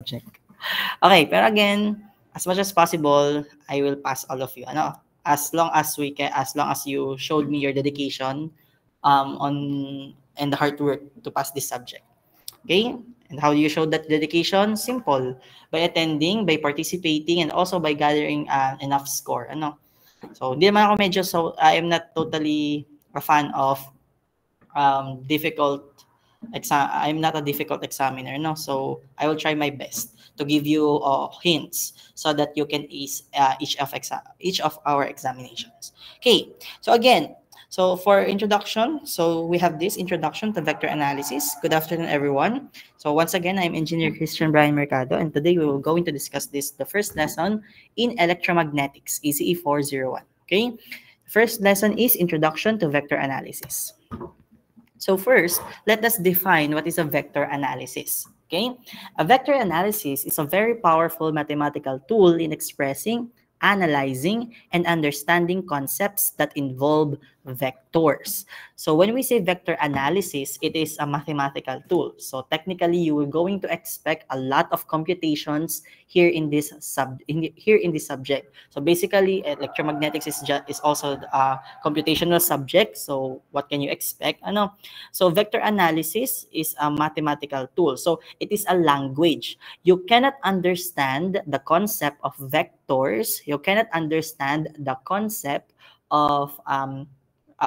subject. Okay, pero again, as much as possible, I will pass all of you. Ano? As long as you showed me your dedication and the hard work to pass this subject. Okay? And how do you show that dedication? Simple. By attending, by participating, and also by gathering enough score. Ano? So, hindi naman ako medyo, so I am not totally a fan of difficult exam. I'm not a difficult examiner, no? So, I will try my best to give you hints so that you can ace each of our examinations. Okay, so again, so for introduction, so we have this introduction to vector analysis. Good afternoon, everyone. So once again, I'm Engineer Christian Brian Mercado, and today we will going to discuss the first lesson in electromagnetics, ECE 401. Okay, first lesson is Introduction to Vector Analysis. So first, let us define what is a vector analysis. Okay, a vector analysis is a very powerful mathematical tool in expressing, analyzing, and understanding concepts that involve vectors. So when we say vector analysis, it is a mathematical tool. So technically, you are going to expect a lot of computations here in this subject. So basically, electromagnetics is also a computational subject. So what can you expect? So vector analysis is a mathematical tool. So it is a language. You cannot understand the concept of vectors. You cannot understand the concept of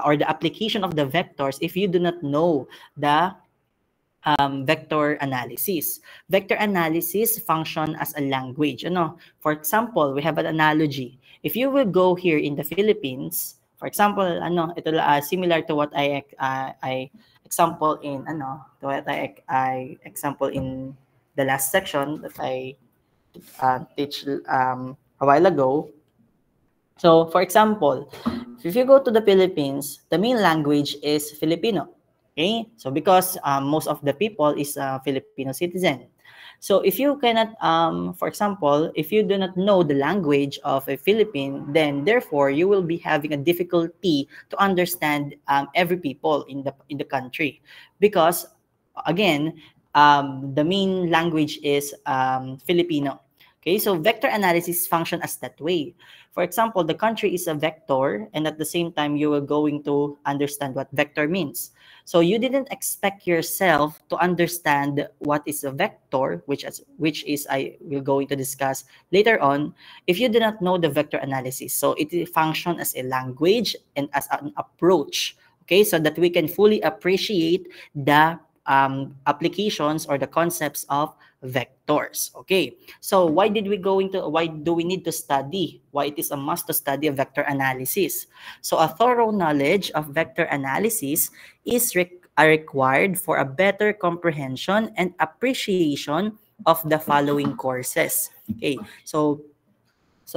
or the application of the vectors if you do not know the vector analysis. Vector analysis function as a language. For example, we have an analogy. If you will go here in the Philippines, for example, ito similar to what I example in example in the last section that I teach a while ago. So, for example, if you go to the Philippines, the main language is Filipino. Okay, so because most of the people is Filipino citizen. So if you cannot, for example, if you do not know the language of a Philippine, then therefore you will be having a difficulty to understand every people in the country, because again, the main language is Filipino. Okay, so vector analysis function as that way. For example, the country is a vector, and at the same time, you are going to understand what vector means. So you didn't expect yourself to understand what is a vector, which is I will going to discuss later on, if you do not know the vector analysis. So it functions as a language and as an approach, okay, so that we can fully appreciate the applications or the concepts of vectors. Okay, so why do we need to study? Why it is a must to study a vector analysis? So a thorough knowledge of vector analysis is required for a better comprehension and appreciation of the following courses. Okay, so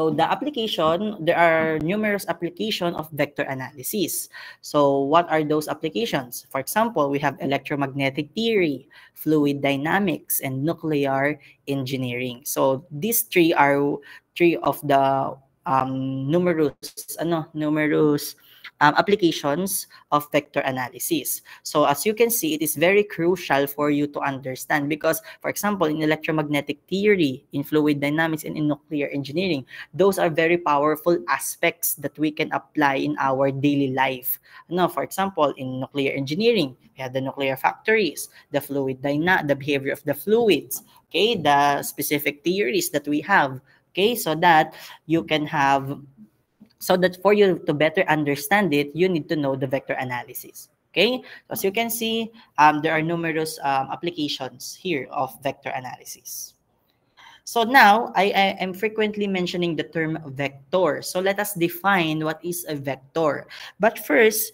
the application, there are numerous applications of vector analysis. So what are those applications? For example, we have electromagnetic theory, fluid dynamics, and nuclear engineering. So these three are three of the numerous applications of vector analysis. So as you can see, it is very crucial for you to understand because, for example, in electromagnetic theory, in fluid dynamics, and in nuclear engineering, those are very powerful aspects that we can apply in our daily life. For example, in nuclear engineering, we have the nuclear factories, the the behavior of the fluids, okay, the specific theories that we have, okay, so that you can have, so that for you to better understand it, you need to know the vector analysis. Okay, so as you can see, there are numerous applications here of vector analysis. So now, I am frequently mentioning the term vector. So let us define what is a vector. But first,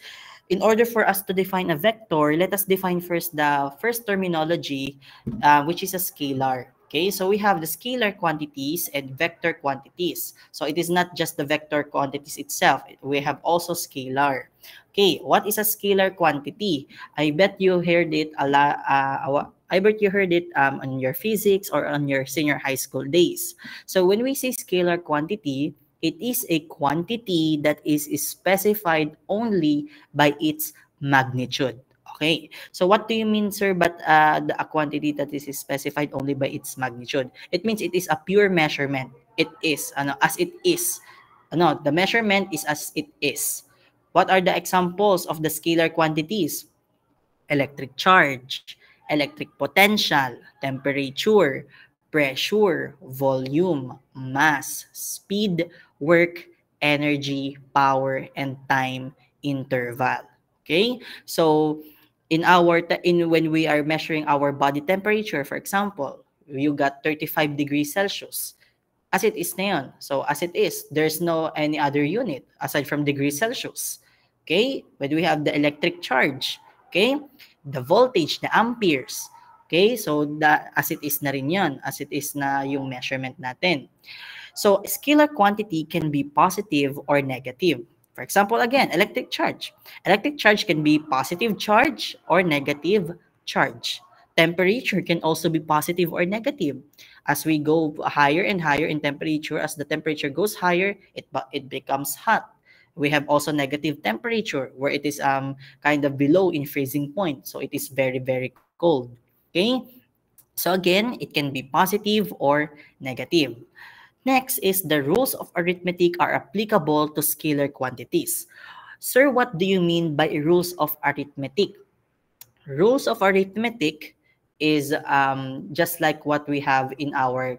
in order for us to define a vector, let us define first the first terminology, which is a scalar. Okay, so we have the scalar quantities and vector quantities. So it is not just the vector quantities itself. We have also scalar. Okay, what is a scalar quantity? I bet you heard it a lot. I bet you heard it on your physics or on your senior high school days. So when we say scalar quantity, it is a quantity that is specified only by its magnitude. Okay, so what do you mean, sir? But a quantity that is specified only by its magnitude. It means it is a pure measurement. It is, as it is. The measurement is as it is. What are the examples of the scalar quantities? Electric charge, electric potential, temperature, pressure, volume, mass, speed, work, energy, power, and time interval. Okay? So when we are measuring our body temperature, for example, you got 35 degrees Celsius. As it is na yun. So as it is, there's no any other unit aside from degrees Celsius. Okay? When we have the electric charge, okay? The voltage, the amperes. Okay? So as it is na rin yun. As it is na yung measurement natin. So scalar quantity can be positive or negative. For example, again, electric charge. Electric charge can be positive charge or negative charge. Temperature can also be positive or negative. As we go higher and higher in temperature, as the temperature goes higher, it becomes hot. We have also negative temperature where it is kind of below in freezing point. So it is very, very cold. Okay? So again, it can be positive or negative. Next is the rules of arithmetic are applicable to scalar quantities. Sir, what do you mean by rules of arithmetic? Rules of arithmetic is just like what we have in our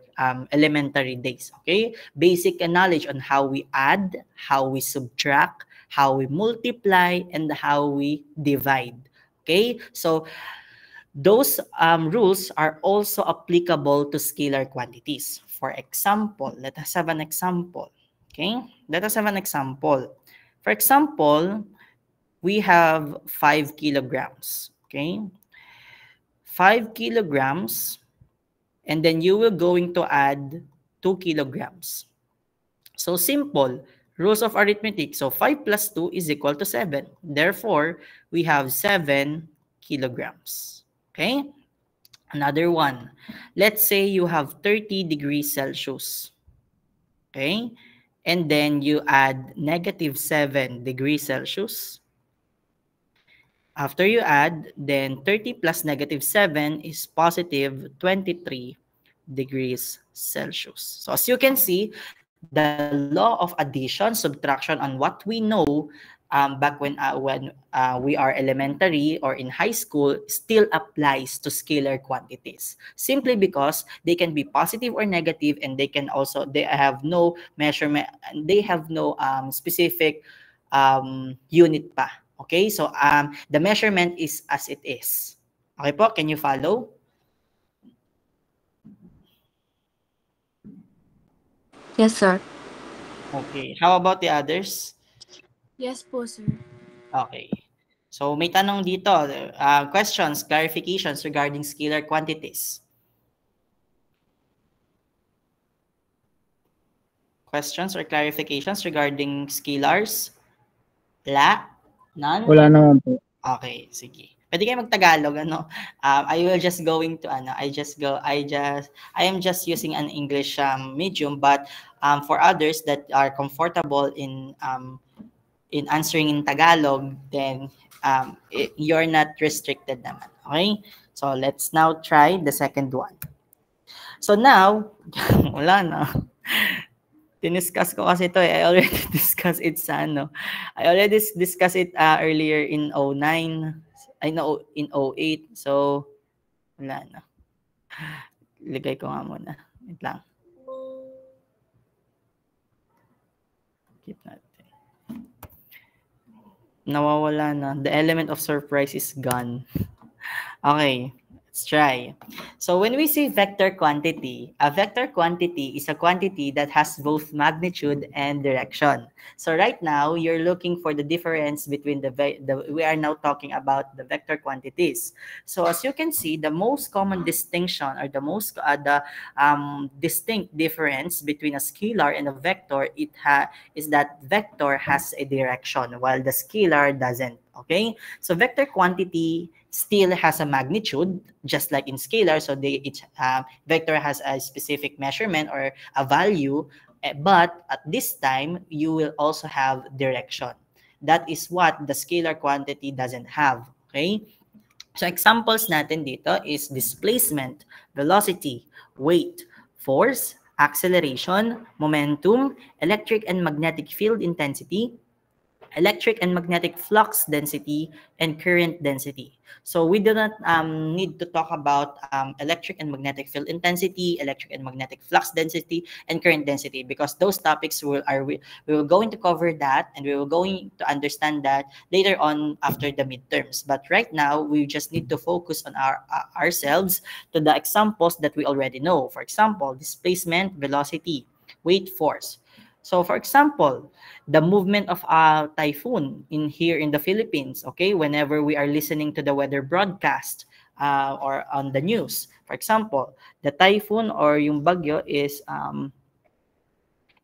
elementary days, okay? Basic knowledge on how we add, how we subtract, how we multiply, and how we divide, okay? So those rules are also applicable to scalar quantities. For example, let us have an example. Okay, let us have an example. For example, we have 5 kilograms. Okay, 5 kilograms, and then you will going to add 2 kilograms. So simple. Rules of arithmetic. So 5 plus 2 is equal to 7. Therefore, we have 7 kilograms. Okay? Another one. Let's say you have 30 degrees Celsius. Okay? And then you add negative 7 degrees Celsius. After you add, then 30 plus negative 7 is positive 23 degrees Celsius. So as you can see, the law of addition, subtraction, and what we know back when we are elementary or in high school still applies to scalar quantities. Simply because they can be positive or negative, and they have no measurement, they have no specific unit pa. Okay, so the measurement is as it is. Okay po, can you follow? Yes, sir. Okay, how about the others? Yes po, sir. Okay. So may tanong dito, questions, clarifications regarding scalar quantities. Questions or clarifications regarding scalars? Wala? None? Wala naman po. Okay, sige. Pwede kayo mag-Tagalog, I will just going to, I am just using an English medium, but for others that are comfortable in answering in Tagalog, then you're not restricted naman. Okay? So let's now try the second one. So now, wala na. Diniscuss ko kasi ito eh. I already discussed it I already discussed it earlier in 09. I know in 08. So, wala na. Ligay ko nga muna. Wait lang. Keep natin. Nawawala na. The element of surprise is gone. Okay. Let's try. So when we say vector quantity, a vector quantity is a quantity that has both magnitude and direction. So right now, you're looking for the difference between we are now talking about the vector quantities. So as you can see, the most common distinction or the most distinct difference between a scalar and a vector is that vector has a direction while the scalar doesn't. Okay, so vector quantity still has a magnitude, just like in scalar. So each vector has a specific measurement or a value, but at this time, you will also have direction. That is what the scalar quantity doesn't have, okay? So examples natin dito is displacement, velocity, weight, force, acceleration, momentum, electric and magnetic field intensity, electric and magnetic flux density, and current density. So we do not need to talk about electric and magnetic field intensity, electric and magnetic flux density, and current density, because those topics we will going to cover that, and we will going to understand that later on after the midterms. But right now, we just need to focus on ourselves to the examples that we already know. For example, displacement, velocity, weight, force. So for example, the movement of a typhoon in here in the Philippines, okay, whenever we are listening to the weather broadcast or on the news. For example, the typhoon or yung bagyo is,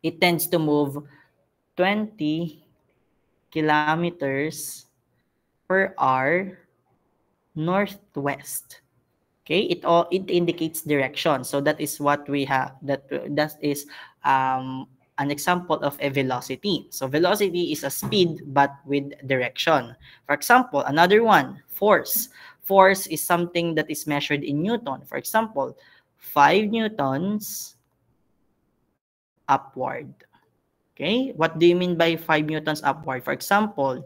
it tends to move 20 kilometers per hour northwest. Okay, it indicates direction. So that is what we have. That is an example of a velocity. So velocity is a speed but with direction. For example, another one, force. Force is something that is measured in Newton. For example, 5 newtons upward. Okay, what do you mean by 5 newtons upward? For example,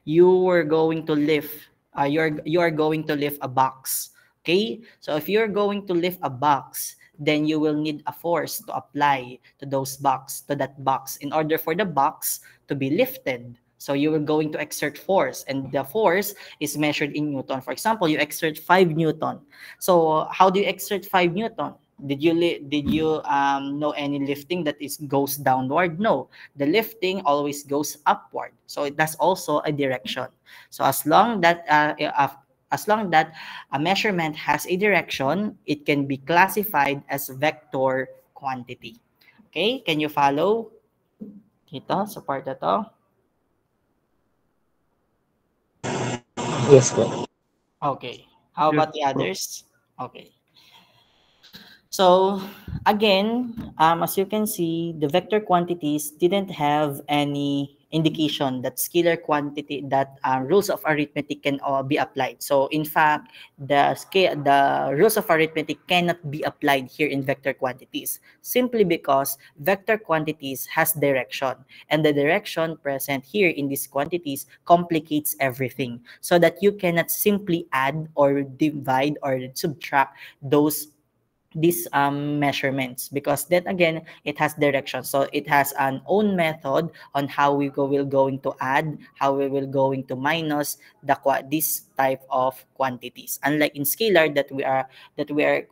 you were going to lift, you are going to lift a box. Okay, so if you're going to lift a box, then you will need a force to apply to that box in order for the box to be lifted. So you are going to exert force, and the force is measured in Newton. For example, you exert 5 Newton. So how do you exert 5 Newton? Did you know any lifting that goes downward? No, the lifting always goes upward. So that's also a direction. So as long that a measurement has a direction, it can be classified as vector quantity. Okay, can you follow? Dito, sa part na to. Yes po. Okay. How about the others? Okay. So again, as you can see, the vector quantities didn't have any indication that scalar quantity, that rules of arithmetic can all be applied. So in fact, the rules of arithmetic cannot be applied here in vector quantities, simply because vector quantities has direction, and the direction present here in these quantities complicates everything, so that you cannot simply add or divide or subtract these measurements, because then again it has direction. So it has an own method on how will going to add, how we will going to minus this type of quantities, unlike in scalar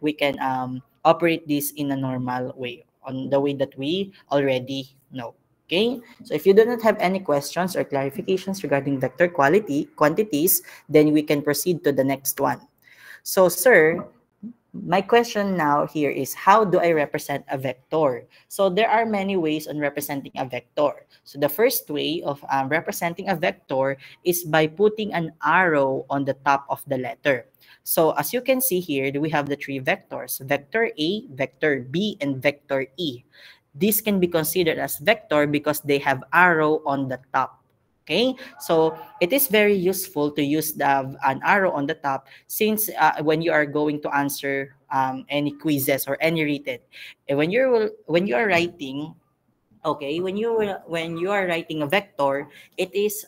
we can operate this in a normal way, on the way that we already know. Okay, so if you do not have any questions or clarifications regarding vector quantities, then we can proceed to the next one. So sir, my question now here is, how do I represent a vector? So there are many ways on representing a vector. So the first way of representing a vector is by putting an arrow on the top of the letter. So as you can see here, we have the three vectors: vector A, vector B, and vector E. This can be considered as vector because they have arrow on the top. Okay, so it is very useful to use an arrow on the top, since when you are going to answer any quizzes or any written, when you are writing, okay, when you are writing a vector, it is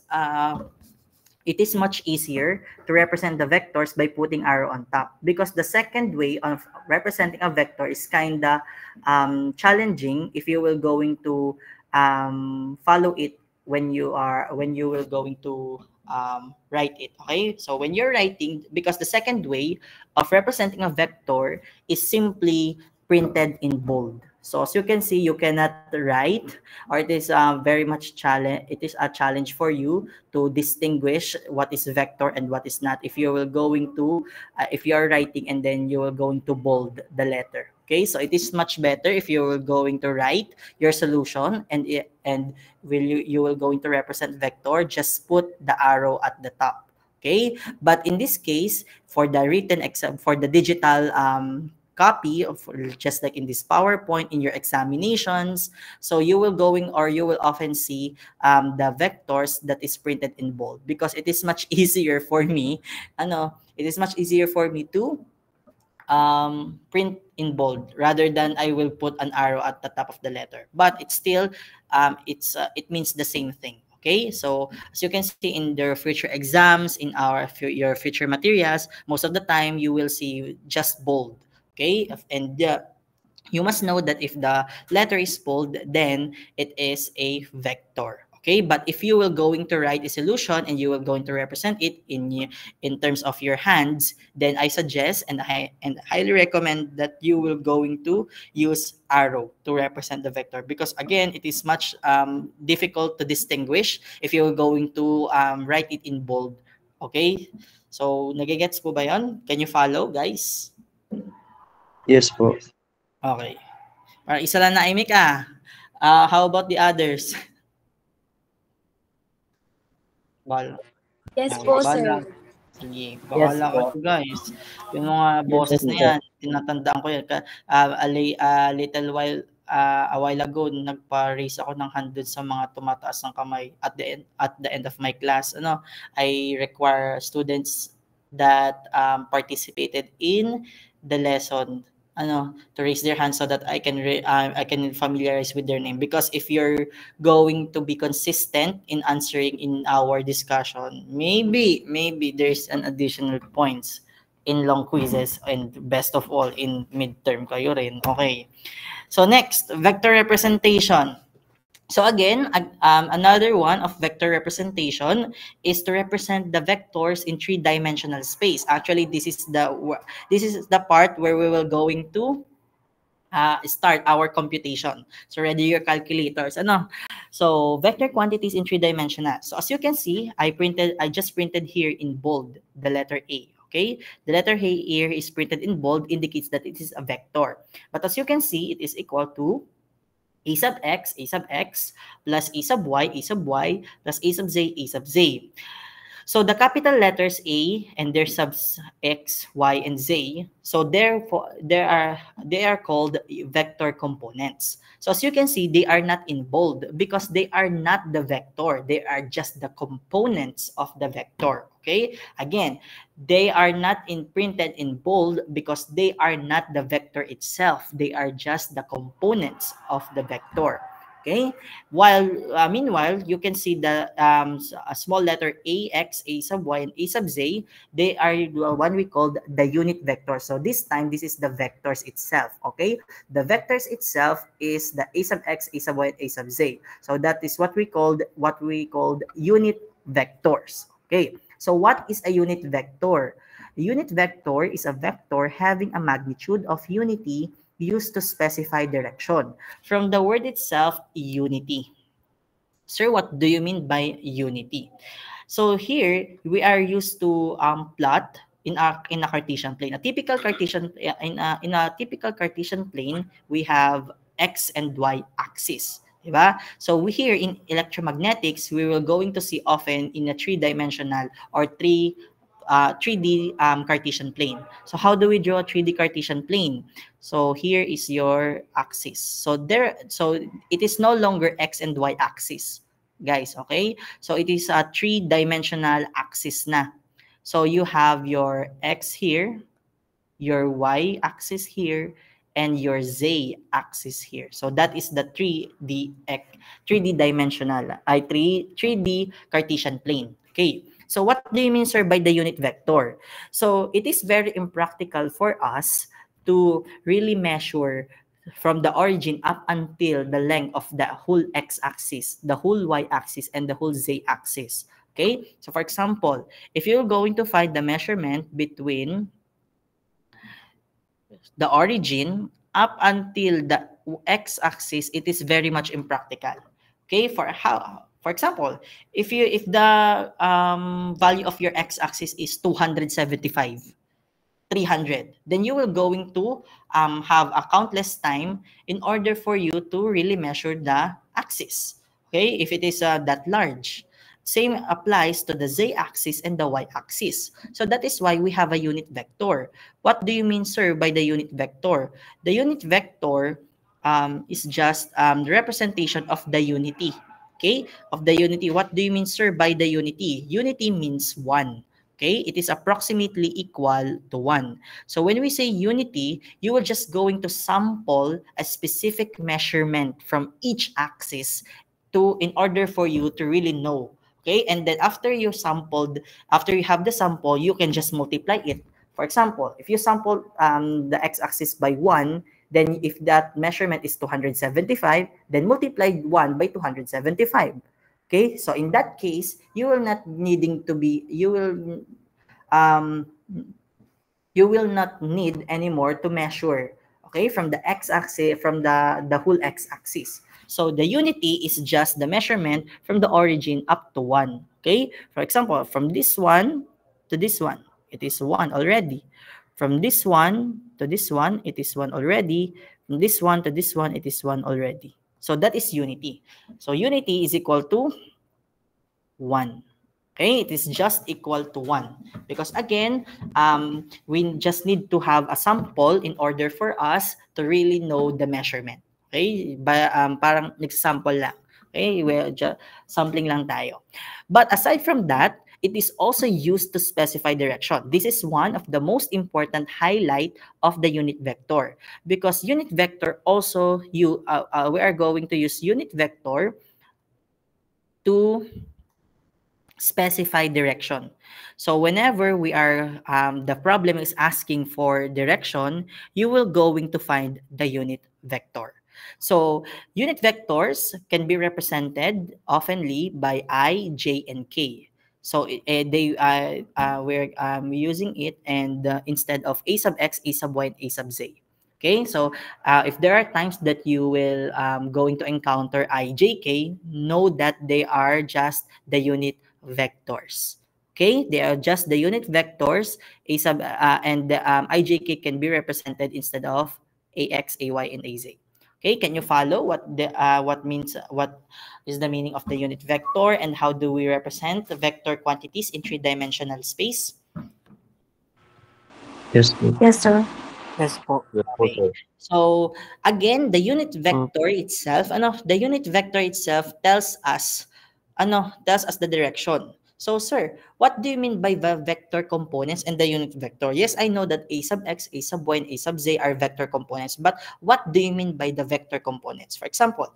much easier to represent the vectors by putting arrow on top, because the second way of representing a vector is kinda challenging if you will going to follow it when you will going to write it. Okay, so when you're writing, because the second way of representing a vector is simply printed in bold. So as you can see, you cannot write, or it is very much challenge. It is a challenge for you to distinguish what is vector and what is not, if you will going to if you are writing and then you will going to bold the letter. Okay, so it is much better if you will going to write your solution, and you will going to represent vector, just put the arrow at the top. Okay, but in this case, for the written exam, for the digital copy of, just like in this PowerPoint in your examinations. So you will often see the vectors that is printed in bold, because it is much easier for me. It is much easier for me to print in bold rather than I will put an arrow at the top of the letter. But it's still it means the same thing. Okay, so as you can see in the future exams, in your future materials, most of the time you will see just bold. Okay, and you must know that if the letter is bold, then it is a vector. Okay, but if you will going to write a solution and you will going to represent it in terms of your hands, then I suggest and I highly recommend that you will going to use arrow to represent the vector, because again it is much difficult to distinguish if you're going to write it in bold. Okay, so nagigets po ba yon? Can you follow, guys? Yes po. Okay. Para isa lang naimik how about the others? Bahala. Yes po, Bahala. sir. Sige, bahala po. kayo, guys. Yung mga boses na yan, tinatandaan ko yan. Little while, a while ago, nagpa-raise ako ng hand dun sa mga tumataas ng kamay at the end of my class. I require students that participated in the lesson to raise their hands so that I can familiarize with their name, because if you're going to be consistent in answering in our discussion, maybe there's an additional points in long quizzes, and best of all in midterm kayo rin. Okay, so next, vector representation. So again, another one of vector representation is to represent the vectors in three-dimensional space. Actually, this is the part where we will going to start our computation. So ready your calculators. So vector quantities in three-dimensional. So as you can see, I just printed here in bold the letter A. Okay, the letter A here is printed in bold, indicates that it is a vector. But as you can see, it is equal to a sub x plus a sub y plus a sub z. So the capital letters A and their subs x, y, and z, so therefore they are called vector components. So as you can see, they are not in bold because they are not the vector. They are just the components of the vector. Okay, again, they are not printed in bold because they are not the vector itself. They are just the components of the vector. Okay, meanwhile, you can see the a small letter ax, a sub y, and a sub z. They are what we call the unit vector. So this time, this is the vectors itself. Okay, the vectors itself is the a sub x, a sub y, and a sub z. So that is what we called unit vectors. Okay, so what is a unit vector? A unit vector is a vector having a magnitude of unity used to specify direction. From the word itself, unity. Sir, what do you mean by unity? So here, we are used to plot in a Cartesian plane. In a typical Cartesian plane, we have x and y axis. Diba? So here in electromagnetics, we will going to see often in a three-dimensional or 3D Cartesian plane. So how do we draw a 3D Cartesian plane? So here is your axis. So it is no longer x and y axis, guys. Okay, so it is a three-dimensional axis na. So you have your x here, your y axis here, and your z axis here. So that is the 3D Cartesian plane. Okay. So what do you mean, sir, by the unit vector? So it is very impractical for us to really measure from the origin up until the length of the whole x-axis, the whole y-axis, and the whole z-axis. Okay? So for example, if you're going to find the measurement between the origin up until the x-axis, it is very much impractical. Okay? For example, if the value of your x-axis is 275, 300, then you will going to have a countless time in order for you to really measure the axis. Okay, if it is that large. Same applies to the z-axis and the y-axis. So that is why we have a unit vector. What do you mean, sir, by the unit vector? The unit vector is just the representation of the unity. Okay, of the unity. What do you mean, sir, by the unity? Unity means 1. Okay, it is approximately equal to 1. So when we say unity, you will just going to sample a specific measurement from each axis in order for you to really know. Okay, and then after you have the sample, you can just multiply it. For example, if you sample the x-axis by 1, then if that measurement is 275, then multiply 1 by 275. Okay, so in that case, you will not need anymore to measure, okay, from the x-axis, from the whole x-axis. So the unity is just the measurement from the origin up to 1. Okay, for example, from this one to this one, it is 1 already. From this one to this one, it is 1 already. From this one to this one, it is 1 already. So that is unity. So unity is equal to 1. Okay, it is just equal to 1. Because again, we just need to have a sample in order for us to really know the measurement. Okay, parang nagsasample lang. Okay, sampling lang tayo. But aside from that, it is also used to specify direction. This is one of the most important highlight of the unit vector, because unit vector also we are going to use unit vector to specify direction. So whenever we are the problem is asking for direction, you will going to find the unit vector. So unit vectors can be represented oftenly by I, J, and K. So we're using it and instead of a sub x, a sub y, and a sub z. Okay, so if there are times that you will going to encounter I, J, K, know that they are just the unit vectors. Okay, they are just the unit vectors. A sub and the I, J, K can be represented instead of ax, ay, and az. Okay, can you follow what is the meaning of the unit vector and how do we represent the vector quantities in three-dimensional space? Yes po. Yes, sir. Yes po. Yes po, Okay. sir. So again, the unit vector itself, the unit vector itself tells us the direction. So sir, what do you mean by the vector components and the unit vector? Yes, I know that a sub x, a sub y, and a sub z are vector components, but what do you mean by the vector components? For example,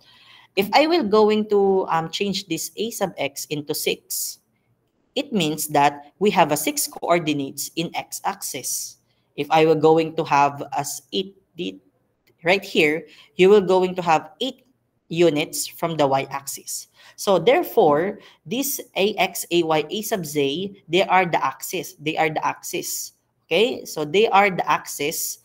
if I will going to change this a sub x into 6, it means that we have a 6 coordinates in x-axis. If I were going to have as 8 right here, you will going to have 8 units from the y-axis. So therefore, this ax, ay, a sub z, they are the axis. They are the axis. Okay, so they are the axis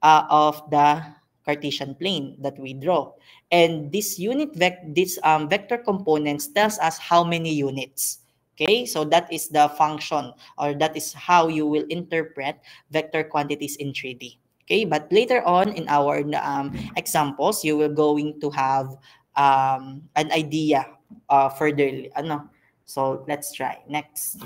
of the Cartesian plane that we draw. And this vector components tells us how many units. Okay, so that is the function, or that is how you will interpret vector quantities in 3D. Okay, but later on in our examples, you will going to have an idea further. So let's try next.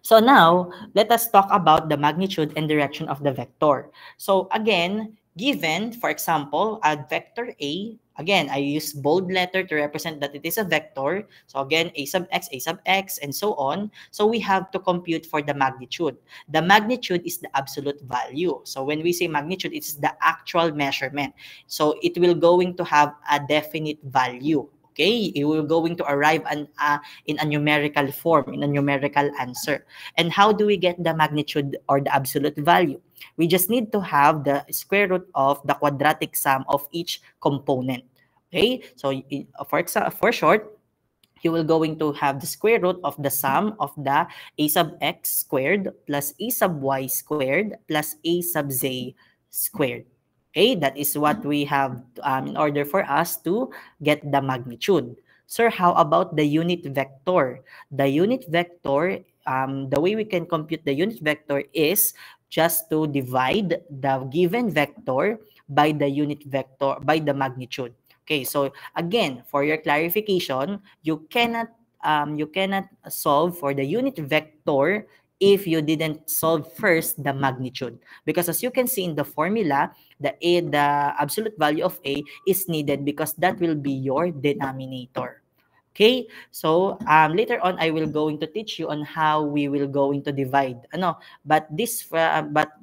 So now, let us talk about the magnitude and direction of the vector. So again, given, for example, a vector A, again, I use bold letter to represent that it is a vector. So again, a sub x, and so on. So we have to compute for the magnitude. The magnitude is the absolute value. So when we say magnitude, it's the actual measurement. So it will going to have a definite value. Okay, you will going to arrive in a numerical form, in a numerical answer. And how do we get the magnitude or the absolute value? We just need to have the square root of the quadratic sum of each component. Okay, so for short, you will going to have the square root of the sum of the a sub x squared plus a sub y squared plus a sub z squared. Okay, that is what we have in order for us to get the magnitude. Sir, how about the unit vector? The unit vector, the way we can compute the unit vector is just to divide the given vector by the unit vector, by the magnitude. Okay, so again, for your clarification, you cannot you cannot solve for the unit vector if you didn't solve first the magnitude. Because as you can see in the formula, the absolute value of A is needed because that will be your denominator. Okay, so later on I will going to teach you on how we will going to divide. But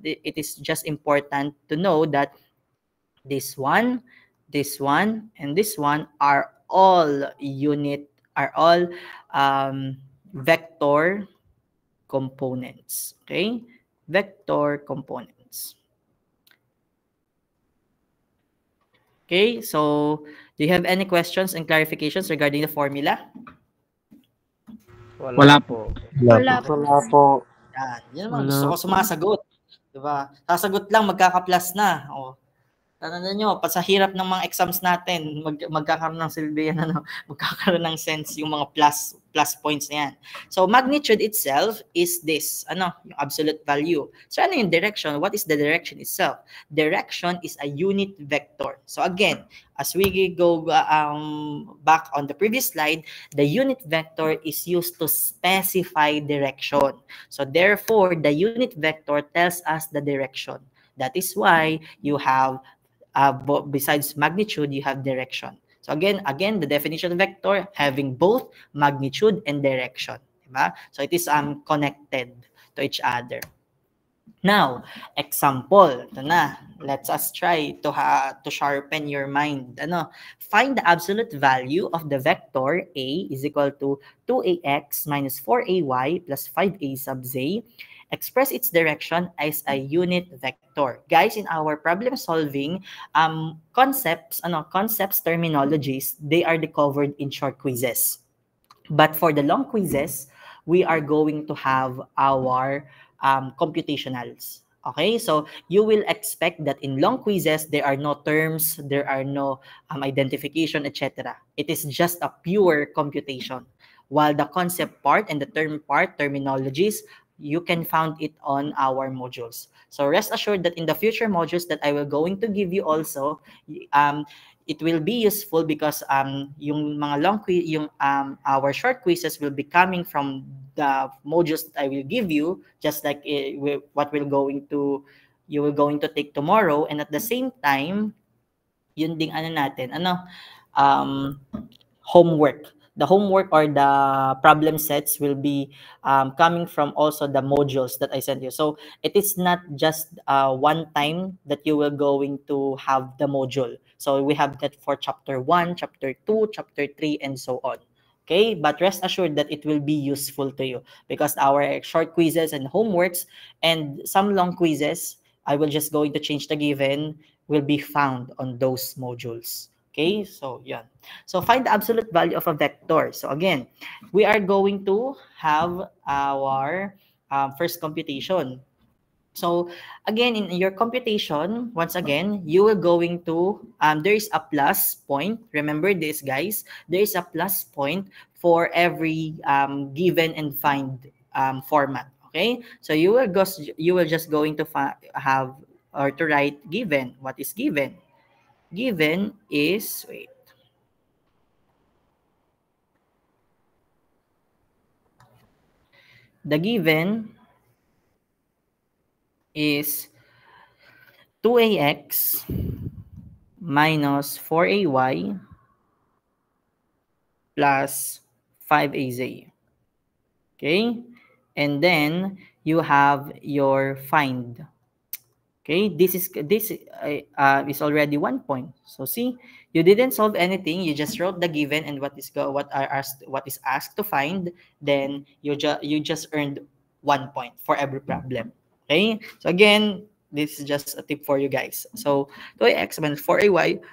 it is just important to know that this one, and this one are all vector components. Okay, vector components. Okay, so do you have any questions and clarifications regarding the formula? Wala po. Wala po. Wala po. Yan naman, gusto ko sumasagot. Diba? Sasagot lang, magkaka-plus na. Tandaan nyo, sa hirap ng mga exams natin, magkakaroon ng silbi yan, magkakaroon ng sense yung mga plus points na yan. So, magnitude itself is this, yung absolute value. So, ano yung direction? What is the direction itself? Direction is a unit vector. So, again, as we go back on the previous slide, the unit vector is used to specify direction. So, therefore, the unit vector tells us the direction. That is why you have besides magnitude, you have direction. So again, the definition of vector having both magnitude and direction. Diba? So it is connected to each other. Now, example. Ito na. Let us try to sharpen your mind. Find the absolute value of the vector A is equal to 2ax minus 4ay plus 5a sub z. Express its direction as a unit vector. Guys, in our problem solving, concepts, terminologies, they are covered in short quizzes. But for the long quizzes, we are going to have our computationals. Okay, so you will expect that in long quizzes, there are no terms, there are no identification, etc. It is just a pure computation. While the concept part and the term part, terminologies, you can find it on our modules. So rest assured that in the future modules that I will going to give you also, it will be useful because yung mga long quiz, our short quizzes will be coming from the modules that I will give you, just like what you will going to take tomorrow. And at the same time, yun ding homework. The homework or the problem sets will be coming from also the modules that I sent you. So it is not just one time that you will going to have the module. So we have that for chapter 1, chapter 2, chapter 3, and so on. Okay, but rest assured that it will be useful to you because our short quizzes and homeworks and some long quizzes, I will just going to change the given, will be found on those modules. Okay, so yeah. So find the absolute value of a vector. So again, we are going to have our first computation. So again, in your computation, once again, you will going to, there is a plus point. Remember this, guys. There is a plus point for every given and find format. Okay, so you will just going to have or to write given. What is given? Given is, wait. The given is 2ax minus 4ay plus 5az. Okay? And then you have your find. Okay, this is already 1 point. So see, you didn't solve anything. You just wrote the given and what is asked to find. Then you just earned 1 point for every problem. Okay, so again, this is just a tip for you guys. So 2ax minus 4ay,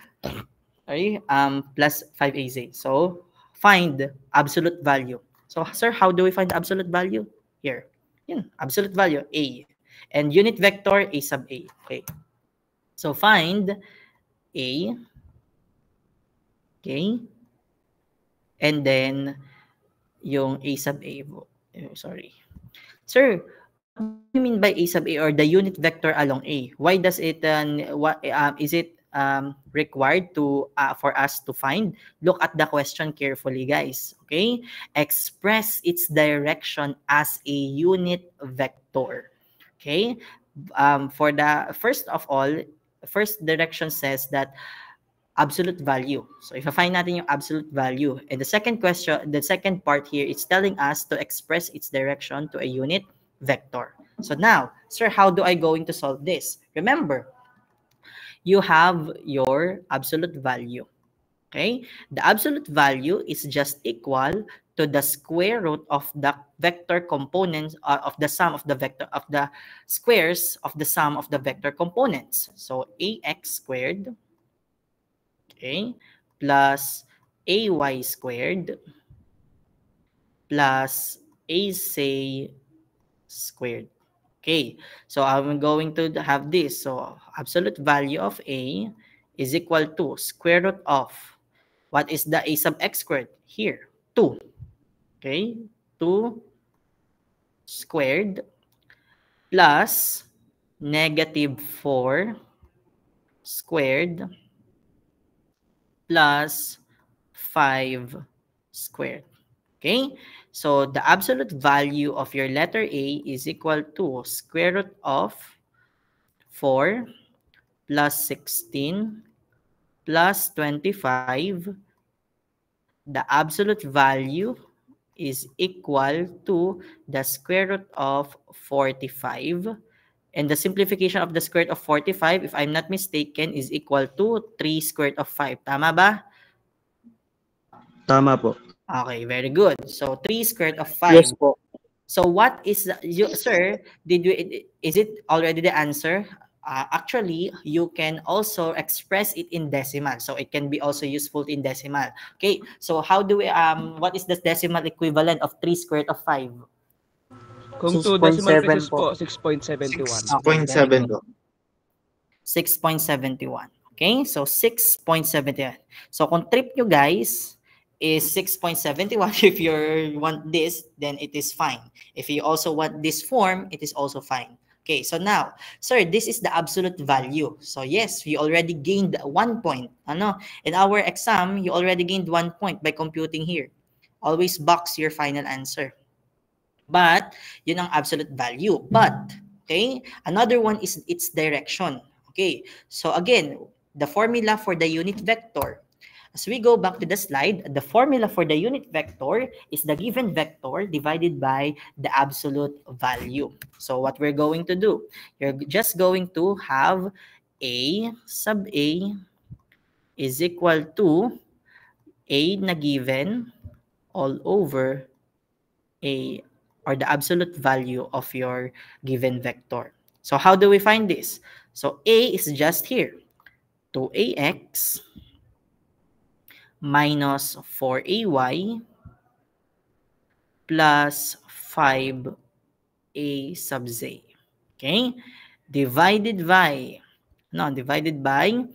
plus 5az. So find absolute value. So sir, how do we find the absolute value? Here, absolute value A. And unit vector A sub A. Okay. So find A. Okay. And then yung A sub A. Sorry. Sir, what do you mean by A sub A or the unit vector along A? Why does it is it required to for us to find. Look at the question carefully, guys. Okay? Express its direction as a unit vector. Okay? For the first of all, first direction says that absolute value. So if I find natin yung absolute value, and the second question, the second part here, it's telling us to express its direction to a unit vector. So now, sir, how do I going to solve this? Remember, you have your absolute value. Okay? The absolute value is just equal to the square root of the vector components of the sum of the vector of the squares of the sum of the vector components. So ax squared, okay, plus ay squared plus ac squared. Okay, so I'm going to have this. So absolute value of a is equal to square root of, what is the a sub x squared here? 2. Okay, 2 squared plus negative 4 squared plus 5 squared. Okay, so the absolute value of your letter A is equal to square root of 4 plus 16 plus 25. The absolute value is equal to the square root of 45. And the simplification of the square root of 45, if I'm not mistaken, is equal to 3 square root of 5. Tama ba? Tama po. Okay, very good. So 3 square root of 5. Yes po. So what is sir, is it already the answer? Actually, you can also express it in decimal. So it can be also useful in decimal. Okay, so how do we, what is the decimal equivalent of 3 squared of 5? Kung 2 decimal places po, 6.71. 6.7 po. 6.71. Okay, so 6.71. So kung trip nyo guys is 6.71, if you want this, then it is fine. If you also want this form, it is also fine. Okay, so now, sir, this is the absolute value. So yes, we already gained 1 point. Ano? In our exam, you already gained 1 point by computing here. Always box your final answer. But, yun ang absolute value. But, okay, another one is its direction. Okay, so again, the formula for the unit vector. As we go back to the slide, the formula for the unit vector is the given vector divided by the absolute value. So what we're going to do, you're just going to have a sub a is equal to a na given all over a, or the absolute value of your given vector. So how do we find this? So a is just here, 2ax minus 4ay plus 5a sub z. Okay? Divided by 6.71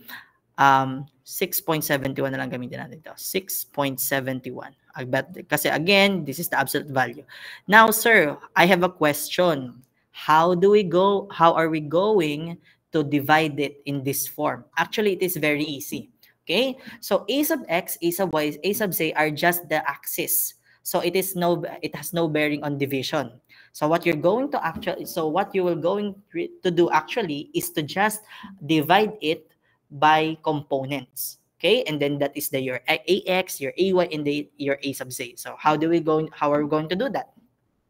na lang gamitin natin ito. 6.71. Kasi again, this is the absolute value. Now, sir, I have a question. How are we going to divide it in this form? Actually, it is very easy. Okay, so a sub x, a sub y, a sub z are just the axis. So it has no bearing on division. So what you will going to do actually is to just divide it by components. Okay, and then that is your ax, your ay, and your a sub z. So how are we going to do that?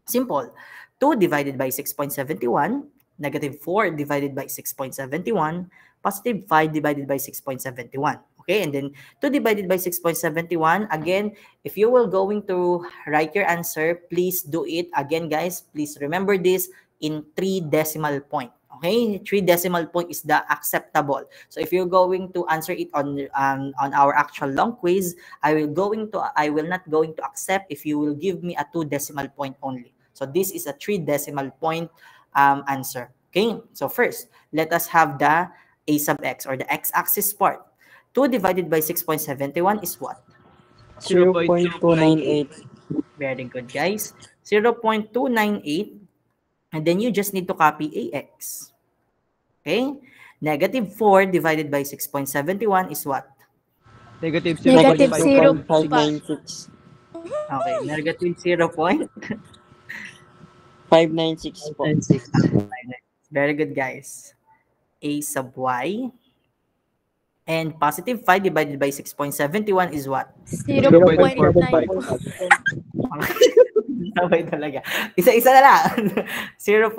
Simple. 2 divided by 6.71, negative 4 divided by 6.71, positive 5 divided by 6.71. Okay, and then 2 divided by 6.71. Again, if you will going to write your answer, please do it. Again, guys, please remember this in 3 decimal point. Okay, 3 decimal point is the acceptable. So if you're going to answer it on our actual long quiz, I will not going to accept if you will give me a 2 decimal point only. So this is a 3 decimal point answer. Okay, so first, let us have the a sub x, or the x-axis part. 2 divided by 6.71 is what? 0.298. Very good, guys. 0.298. And then you just need to copy ax. Okay? Negative 4 divided by 6.71 is what? Negative Negative 0.5. 596. Okay, negative 0.596. 596 po. Very good, guys. A sub y. And positive 5 divided by 6.71 is what? 0.9. Sabay talaga. Isa-isa na lang. 0.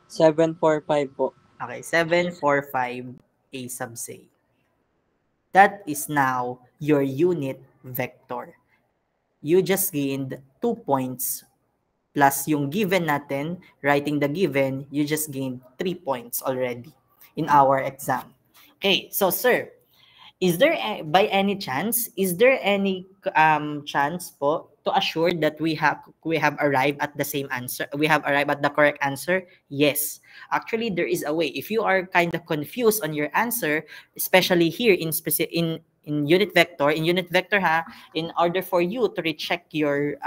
745 po. Okay, 745 A sub C. That is now your unit vector. You just gained 2 points plus yung given natin, writing the given, you just gained 3 points already in our exam. Okay, so sir, is there by any chance, is there any chance po to assure that we have arrived at the same answer? We have arrived at the correct answer? Yes. Actually, there is a way. If you are kind of confused on your answer, especially here in unit vector, in order for you to recheck your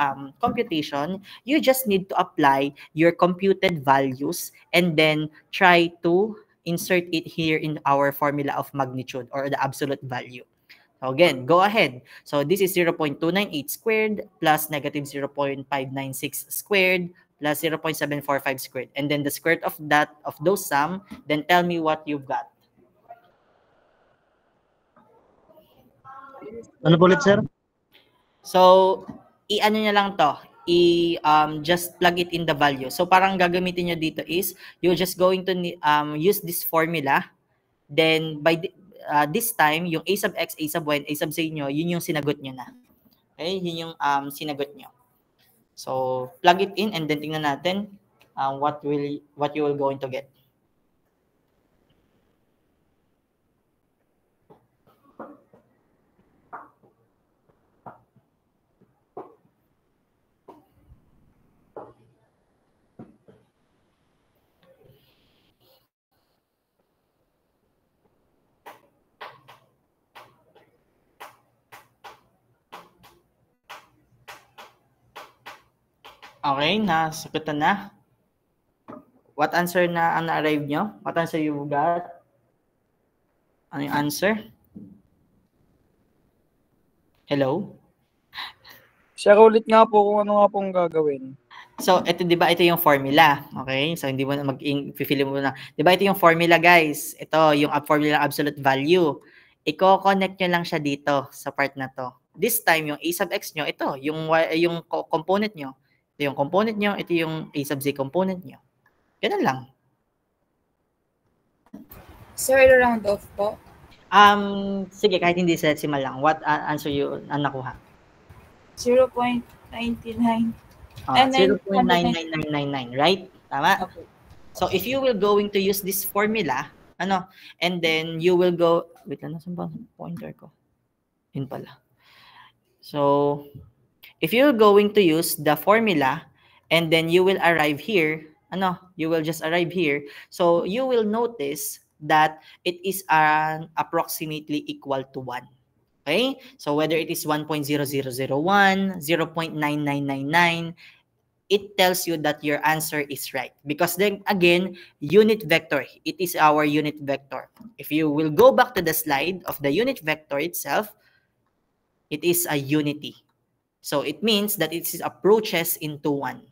computation, you just need to apply your computed values and then try to insert it here in our formula of magnitude or the absolute value. So again, go ahead. So this is 0.298 squared plus negative 0.596 squared plus 0.745 squared. And then the square root of those sum, then tell me what you've got. Ano po ulit, sir? So, i-ano nyo lang to. Just plug it in the value. So, parang gagamitin nyo dito is, you're just going to use this formula. Then, by this time, yung a sub x, a sub y, and a sub z nyo, yun yung sinagot nyo na. Okay? Yun yung sinagot nyo. So, plug it in and then tingnan natin what you will going to get. Okay, nasagutan na. What answer na ang na-arrive nyo? What answer you got? Ano yung answer? Hello? Share ulit nga po kung ano nga pong gagawin. So, ito, di ba, ito yung formula. Okay? So, hindi mo na mag-feel mo na. Di ba, ito yung formula, guys. Ito, yung formula ng absolute value. Iko-connect nyo lang siya dito sa part na to. This time, yung a sub x nyo, ito, yung component nyo. Ito yung component nyo, ito yung a sub z component nyo. Ganun lang. Sir, round off po. Sige, kahit hindi decimal lang. What answer you nakuha? 0.99. 0.99999, right? Tama? Okay. So, if you will going to use this formula, and then you will go, wait lang, nasan ba pointer ko? Yun pala. So, if you're going to use the formula, and then you will arrive here, you will just arrive here. So, you will notice that it is approximately equal to 1. Okay? So, whether it is 1.0001, 0.9999, it tells you that your answer is right. Because then, again, unit vector, it is our unit vector. If you will go back to the slide of the unit vector itself, it is a unity. So it means that it approaches into 1,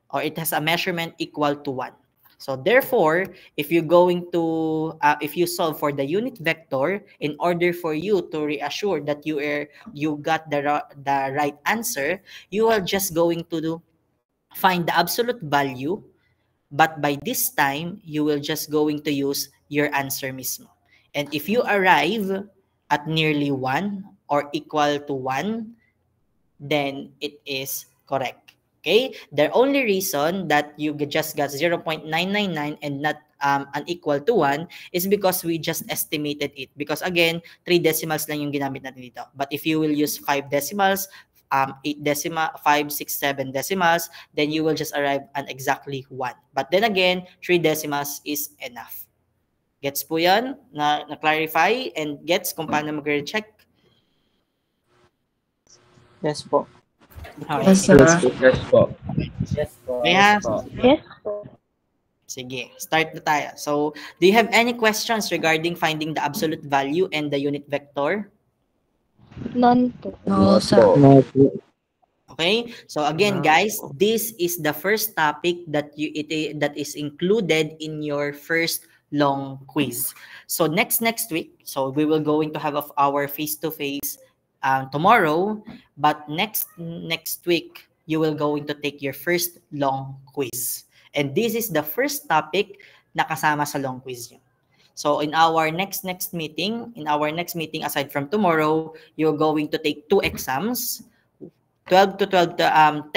or it has a measurement equal to 1. So therefore, if you're going to, if you solve for the unit vector, in order for you to reassure that you got the right answer, you are just going to find the absolute value, but by this time, you will just going to use your answer mismo. And if you arrive at nearly 1 or equal to 1, then it is correct. Okay? The only reason that you just got 0.999 and not unequal to 1 is because we just estimated it. Because again, 3 decimals lang yung ginamit natin dito. But if you will use 5 decimals, 8 decimal, 5, 6, 7 decimals, then you will just arrive at exactly 1. But then again, 3 decimals is enough. Gets po yan? Na-clarify and gets kung paano mag-recheck? Yes po. Okay. Yes, sir. Yes po. Yes po. Yes. Sige, start na tayo. So, do you have any questions regarding finding the absolute value and the unit vector? None po. No, sir. Okay? So again, guys, this is the first topic that that is included in your first long quiz. So next week, so we will going to have our face-to-face tomorrow, but next week you will going to take your first long quiz. And this is the first topic na kasama sa long quiz niyo. So in our next meeting, aside from tomorrow, you're going to take 2 exams, 10 to 10:30.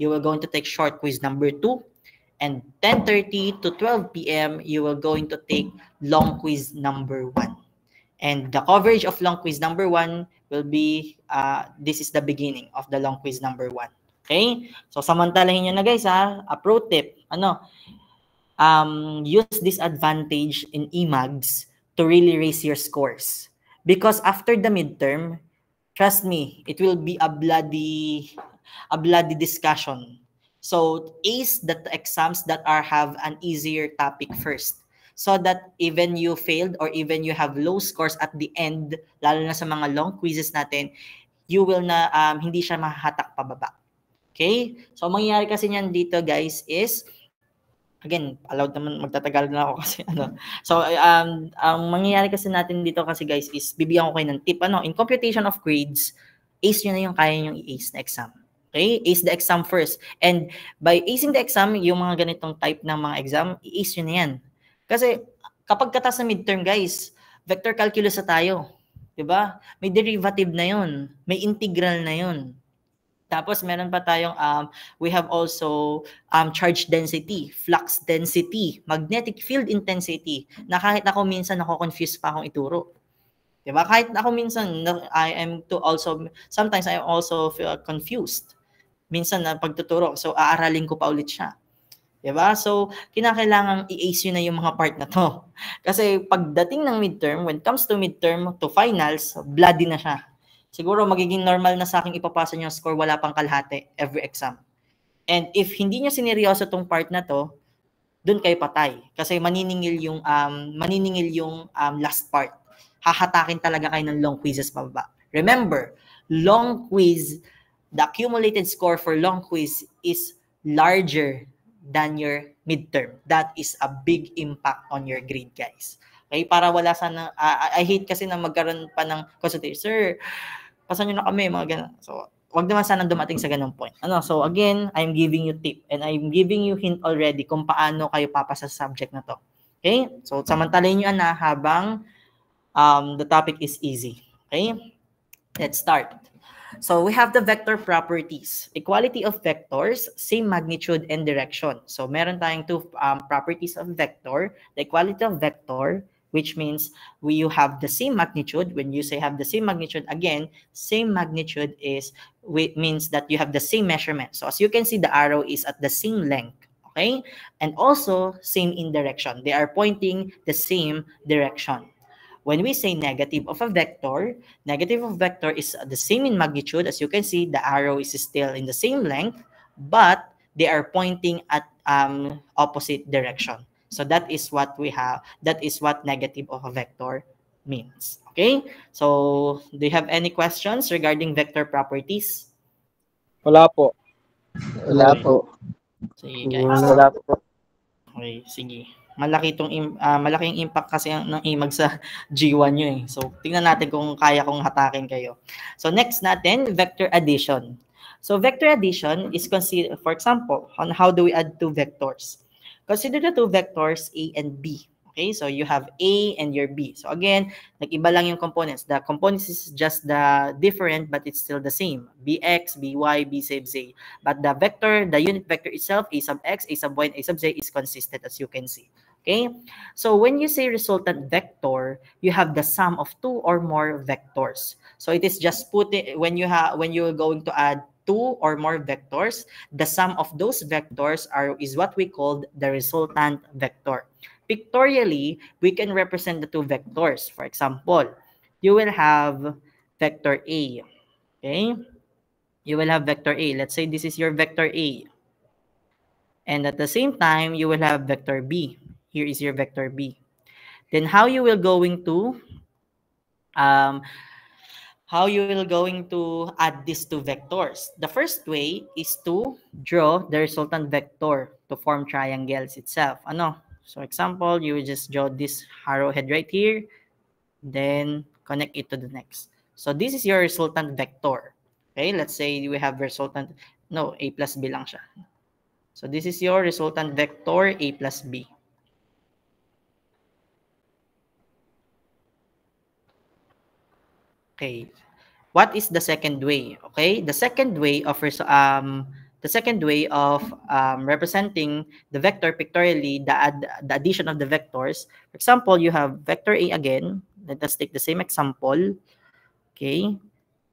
You will going to take short quiz number 2, and 10:30 to 12 p.m. you will going to take long quiz number 1. And the coverage of long quiz number 1 will be this is the beginning of the long quiz number 1. Okay? So samantalahin niyo na guys ha. A pro tip, use this advantage in EMAGS to really raise your scores. Because after the midterm, trust me, it will be a bloody discussion. So ace the exams that have an easier topic first. So that even you failed or even you have low scores at the end, lalo na sa mga long quizzes natin, you will na hindi siya mahahatak pababa. Okay? So mangyayari kasi niyan dito guys is, again, allowed naman, magtatagal na ako kasi So, ang mangyayari kasi natin dito kasi guys is, bibigyan ko kayo ng tip. In computation of grades, ace nyo na yung kaya nyo i-ace na exam. Okay? Ace the exam first. And by acing the exam, yung mga ganitong type ng mga exam, i-ace nyo na yan. Kasi, kapag katas na midterm guys, vector calculus na tayo. Diba? May derivative na yun. May integral na yun. Tapos meron pa tayong we have also charge density, flux density, magnetic field intensity, na kahit ako minsan nako-confuse pa akong ituro. 'Di ba? Kahit ako minsan sometimes I also feel confused. Minsan na pagtuturo, so aaralin ko pa ulit siya. 'Di ba? So kinakailangan i-ace yun na yung mga part na to. Kasi pagdating ng midterm, when it comes to midterm to finals, bloody na siya. Siguro magiging normal na sa akin ipapasa niyo score wala pang kalahati every exam. And if hindi niyo sineryoso tong part na to, dun kayo patay. Kasi maniningil yung last part. Hahatakin talaga kayo ng long quizzes pababa. Remember, long quiz, the accumulated score for long quiz is larger than your midterm. That is a big impact on your grade, guys. Okay, para wala sana, I hate kasi na magkaroon pa ng consultation, sir, pasan nyo na kami, mga ganun. So, wag naman sana dumating sa ganung point. So again, I'm giving you tip and I'm giving you hint already kung paano kayo papasa sa subject na to. Okay? So, samantalin nyo na habang the topic is easy. Okay? Let's start. So, we have the vector properties. Equality of vectors, same magnitude and direction. So, meron tayong 2 properties of vector. The equality of vector, which means you have the same magnitude. When you say have the same magnitude, again, same magnitude means that you have the same measurement. So as you can see, the arrow is at the same length, okay? And also same in direction. They are pointing the same direction. When we say negative of a vector is the same in magnitude. As you can see, the arrow is still in the same length, but they are pointing at opposite direction. So that is what we have. That is what negative of a vector means. Okay? So, do you have any questions regarding vector properties? Wala po. Wala po. Sige, guys. Wala po. Okay, sige. Malaking impact kasi ng IMAG sa G1 nyo eh. So, tingnan natin kung kaya kong hatakin kayo. So, next natin, vector addition. So, vector addition is considered, for example, on how do we add 2 vectors? Consider the 2 vectors A and B. Okay, so you have A and your B. So again, nag-iba lang yung components. The components is just the different, but it's still the same. Bx, by, b sub z. But the vector, the unit vector itself, a sub x, a sub y, and a sub z is consistent as you can see. Okay, so when you say resultant vector, you have the sum of 2 or more vectors. So it is just when you're going to add 2 or more vectors, the sum of those vectors is what we call the resultant vector. Pictorially, we can represent the 2 vectors. For example, you will have vector A. Okay? You will have vector A. Let's say this is your vector A. And at the same time, you will have vector B. Here is your vector B. Then how you will going to add these two vectors? The first way is to draw the resultant vector to form triangles itself. Ano? So example, you will just draw this arrowhead right here, then connect it to the next. So this is your resultant vector. Okay, let's say we have resultant, no, A plus B lang siya. So this is your resultant vector, A plus B. Okay, what is the second way? Okay, the second way of representing the vector pictorially, the addition of the vectors. For example, you have vector A again. Let us take the same example. Okay,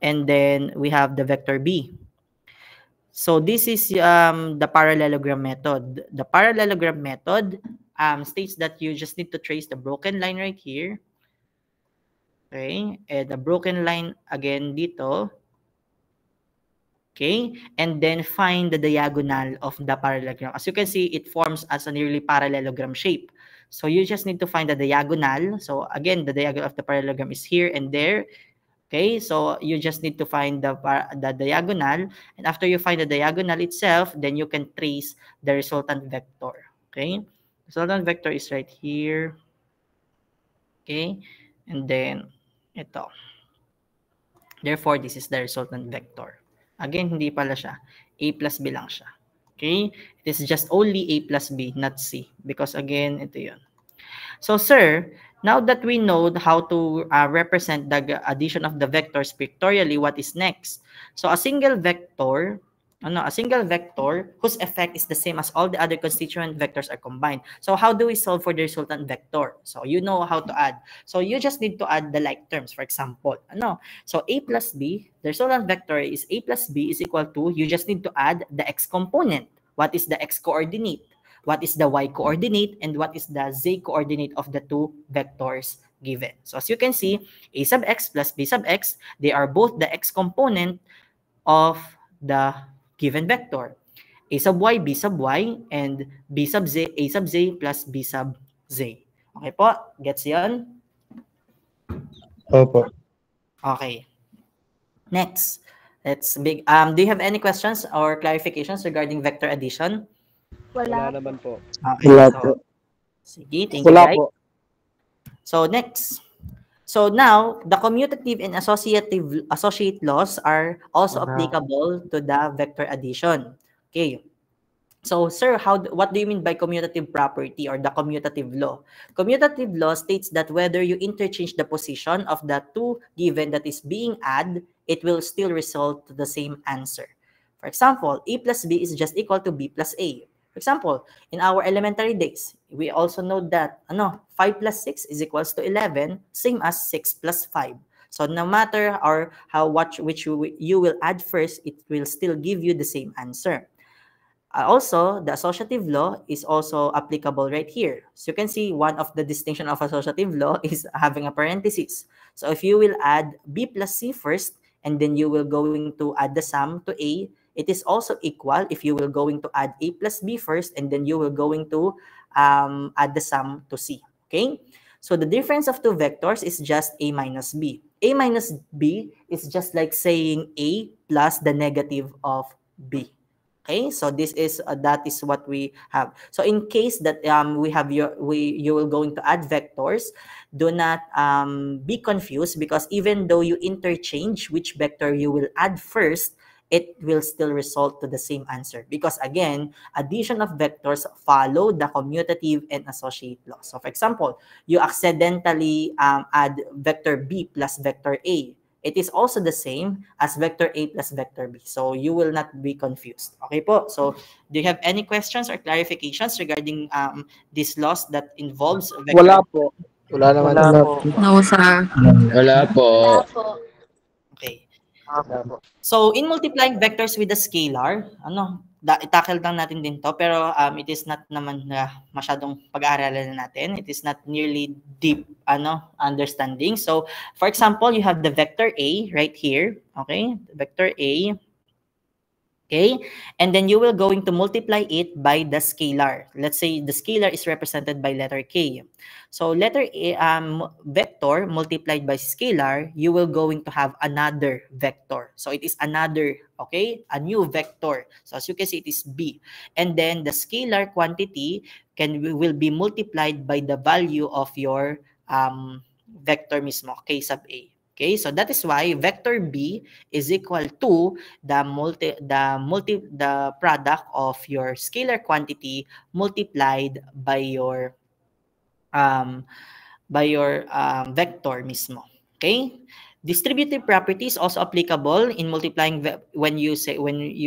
and then we have the vector B. So this is the parallelogram method. The parallelogram method states that you just need to trace the broken line right here. Okay, and the broken line again dito. Okay, and then find the diagonal of the parallelogram. As you can see, it forms as a nearly parallelogram shape. So you just need to find the diagonal. So again, the diagonal of the parallelogram is here and there. Okay, so you just need to find the diagonal, and after you find the diagonal itself, then you can trace the resultant vector. Okay, resultant vector is right here. Okay, and then ito. Therefore, this is the resultant vector. Again, hindi pala siya. A plus B lang siya. Okay, it is just only A plus B, not C, because again, ito yun. So, sir, now that we know how to represent the addition of the vectors pictorially, what is next? So a single vector whose effect is the same as all the other constituent vectors are combined. So how do we solve for the resultant vector? So you know how to add. So you just need to add the like terms. For example, so A plus B, the resultant vector is A plus B is equal to, you just need to add the x component. What is the x coordinate? What is the y coordinate, and what is the z coordinate of the two vectors given. So as you can see, A sub x plus B sub x, they are both the x component of the given vector. A sub y, B sub y, and B sub z, A sub z plus B sub z. Okay po? Gets yan? Opo. Okay. Next. Do you have any questions or clarifications regarding vector addition? Wala. naman po. Okay, Wala so, po. sige, thank you, Wala guys. po. So next. So now, the commutative and associate laws are also applicable to the vector addition. Okay. So, sir, what do you mean by commutative property or the commutative law? Commutative law states that whether you interchange the position of the two given that is being added, it will still result to the same answer. For example, A plus B is just equal to B plus A. For example, in our elementary days, we also know that 5 plus 6 is equals to 11, same as 6 plus 5. So no matter which you will add first, it will still give you the same answer. Also, the associative law is also applicable right here. So you can see one of the distinction of associative law is having a parenthesis. So if you will add B plus C first, and then you will going to add the sum to A, it is also equal if you will going to add A plus B first, and then you will going to add the sum to C. Okay? So the difference of two vectors is just A minus B. A minus B is just like saying A plus the negative of B. Okay, so this is that is what we have. So in case that you will going to add vectors, do not be confused, because even though you interchange which vector you will add first, it will still result to the same answer, because again, addition of vectors follow the commutative and associate law. So for example, you accidentally add vector B plus vector A. It is also the same as vector A plus vector B. So you will not be confused. Okay po? So do you have any questions or clarifications regarding this laws that involves vector? Wala po. Wala naman. Wala po. No, sir. Wala po. Okay. So in multiplying vectors with a scalar, i-tackle lang natin din to, pero it is not naman masyadong pag-aaralan natin. It is not nearly deep understanding. So for example, you have the vector A right here. Okay, vector A. Okay, and then you will going to multiply it by the scalar. Let's say the scalar is represented by letter K. So letter A, vector multiplied by scalar, you will going to have another vector. So it is another, okay, a new vector. So as you can see, it is B. And then the scalar quantity will be multiplied by the value of your vector mismo, K sub A. Okay, so that is why vector B is equal to the product of your scalar quantity multiplied by your vector mismo. Okay? Distributive property is also applicable in multiplying when you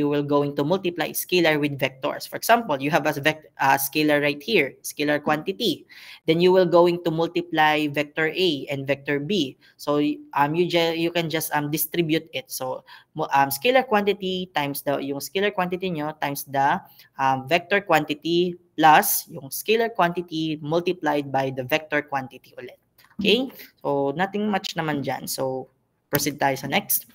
will going to multiply scalar with vectors. For example, you have a scalar right here, scalar quantity. Then you will going to multiply vector A and vector B. So you can just distribute it. So scalar quantity times yung scalar quantity nyo times the vector quantity plus yung scalar quantity multiplied by the vector quantity ulit. Okay? So, nothing much naman dyan. So, proceed tayo sa next.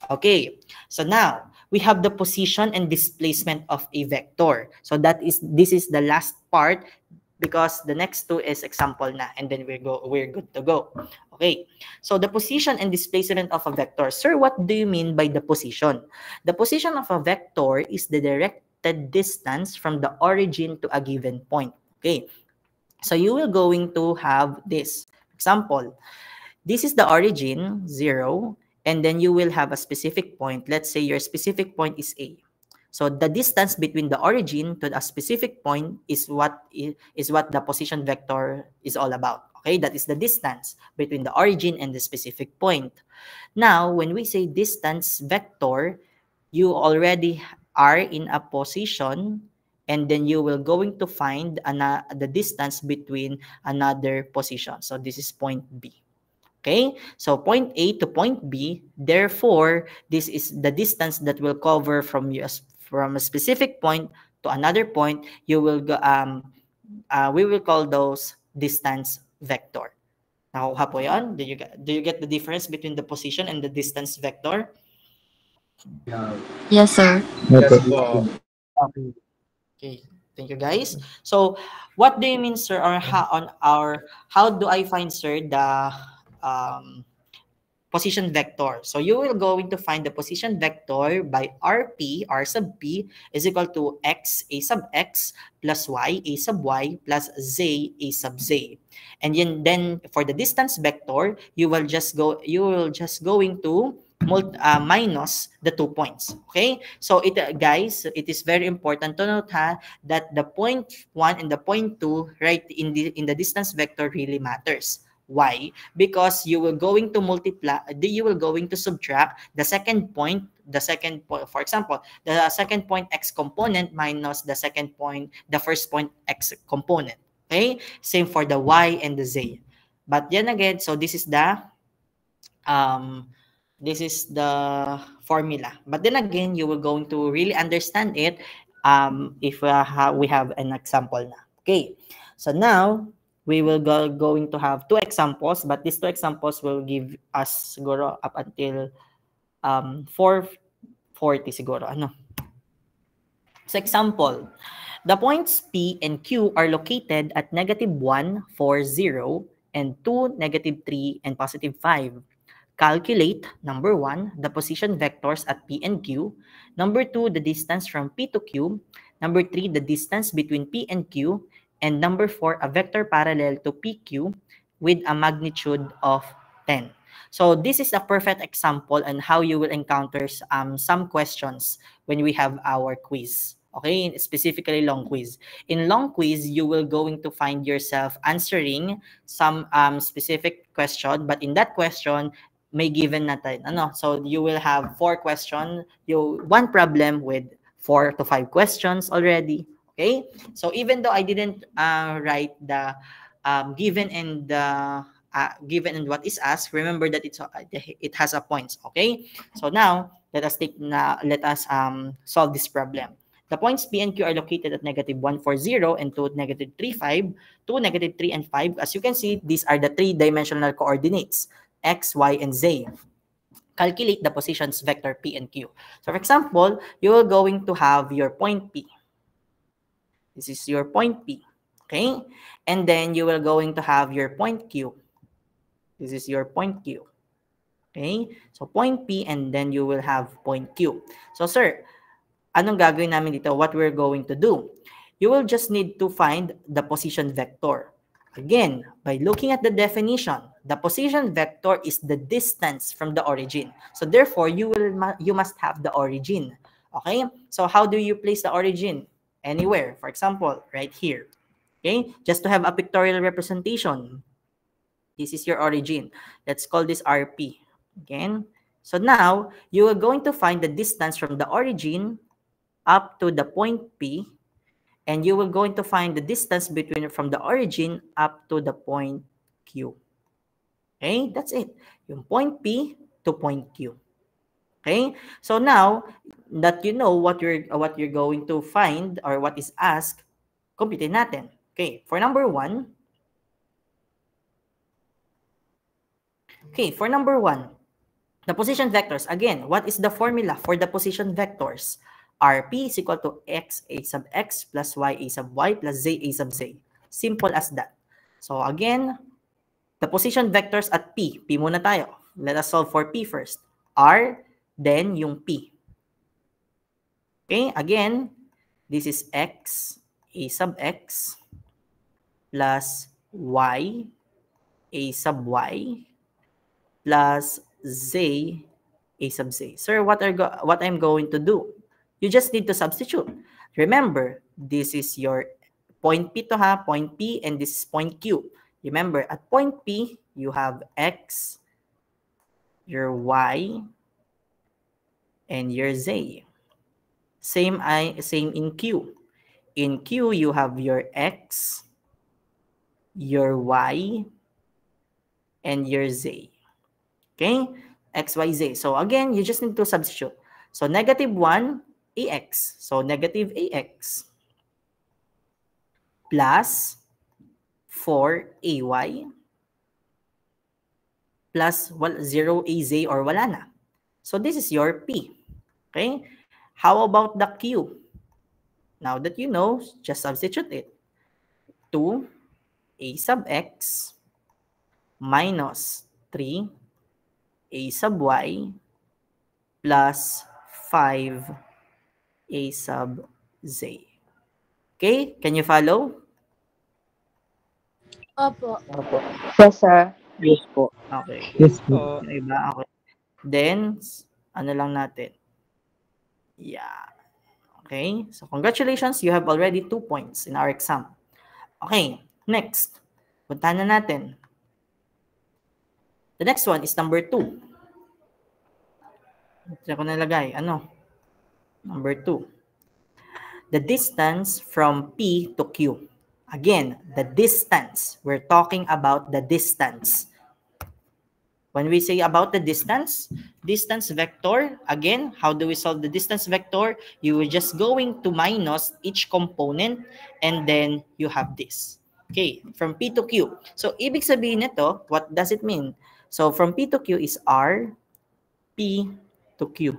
Okay. So, now, we have the position and displacement of a vector. So, this is the last part because the next two is example na and then we're good to go. Okay. So, the position and displacement of a vector. Sir, what do you mean by the position? The position of a vector is the directed distance from the origin to a given point. Okay. So, you will going to have this. Example, this is the origin, 0, and then you will have a specific point. Let's say your specific point is A. So the distance between the origin to a specific point is what the position vector is all about. Okay, that is the distance between the origin and the specific point. Now, when we say distance vector, you already are in a position and then you will going to find the distance between another position. So this is point B. Okay, so point A to point B, therefore, this is the distance that will cover from a specific point to another point. You will go, we will call those distance vector. Nakuha po yun? Do you get the difference between the position and the distance vector? Yes, sir. Okay, thank you guys. So, what do you mean, sir, or how do I find, sir, the position vector? So, you will going to find the position vector by RP, R sub P, is equal to X, A sub X, plus Y, A sub Y, plus Z, A sub Z. And then for the distance vector, you will just going to minus the 2 points. Okay, so guys, it is very important to note that the point 1 and the point 2 right in the distance vector really matters. Why? Because you will going to subtract the second point, for example, the second point x component minus the first point x component. Okay, same for the y and the z. But then again, so this is the formula. But then again, you will going to really understand it if we have an example na. Okay, so now we will going to have 2 examples, but these 2 examples will give us siguro up until 440 siguro. Ano? So example, the points P and Q are located at -1, 4, 0, and 2, -3, and +5. Calculate, number 1, the position vectors at P and Q. Number 2, the distance from P to Q. Number 3, the distance between P and Q. And number 4, a vector parallel to PQ with a magnitude of 10. So this is a perfect example on how you will encounter some questions when we have our quiz. Okay, specifically long quiz. In long quiz, you will going to find yourself answering some specific question, but in that question, may given natin. So you will have 4 questions, one problem with 4 to 5 questions already. Okay, so even though I didn't write the given and what is asked, remember that it has a points. Okay, so now let us solve this problem. The points P and Q are located at -1, 4, 0, and 2, -3, 5, 2, -3, and 5. As you can see, these are the 3-dimensional coordinates, X, Y, and Z. calculate the positions vector P and Q. So for example, you are going to have your point P. This is your point P, okay? And then you will going to have your point Q. This is your point Q, okay? So point P and then you will have point Q. So sir, anong gagawin namin dito? What we're going to do? You will just need to find the position vector. Again, by looking at the definition, the position vector is the distance from the origin. So therefore, you must have the origin. Okay? So how do you place the origin? Anywhere. For example, right here. Okay? Just to have a pictorial representation. This is your origin. Let's call this RP. Again. So now, you are going to find the distance from the origin up to the point P, and you will going to find the distance from the origin up to the point Q. Okay, that's it. Yung point P to point Q. Okay, so now that you know what you're going to find or what is asked, compute natin. Okay, for number 1. Okay, for number 1, the position vectors. Again, what is the formula for the position vectors? RP is equal to x a sub x plus y a sub y plus z a sub z. Simple as that. So again, the position vectors at P. P muna tayo. Let us solve for P first. R, then yung P. Okay, again, this is x a sub x plus y a sub y plus z a sub z. Sir, what I'm going to do? You just need to substitute. Remember, this is your point P to point P, and this is point Q. Remember, at point P, you have x, your y, and your z. Same in Q. In Q, you have your x, your y, and your z. Okay? X, y, z. So again, you just need to substitute. So negative 1, ax. So negative ax plus 4ay plus 0az or wala na. So this is your P. Okay? How about the Q? Now that you know, just substitute it. 2a sub x minus 3a sub y plus 5 a sub z. Okay? Can you follow? Opo. Opo. Yes, sir. Yes po. Okay. Yes po. Yung iba, okay. Then, ano lang natin? Yeah. Okay? So, congratulations. You have already 2 points in our exam. Okay. Next. Puntahan na natin. The next one is number 2. Ito ko nalagay. Ano? Number 2. The distance from P to Q. Again, the distance. We're talking about the distance. When we say about the distance vector, again, how do we solve the distance vector? You are just going to minus each component and then you have this. Okay, from P to Q. So, ibig sabihin nito, what does it mean? So, from P to Q is R, P to Q.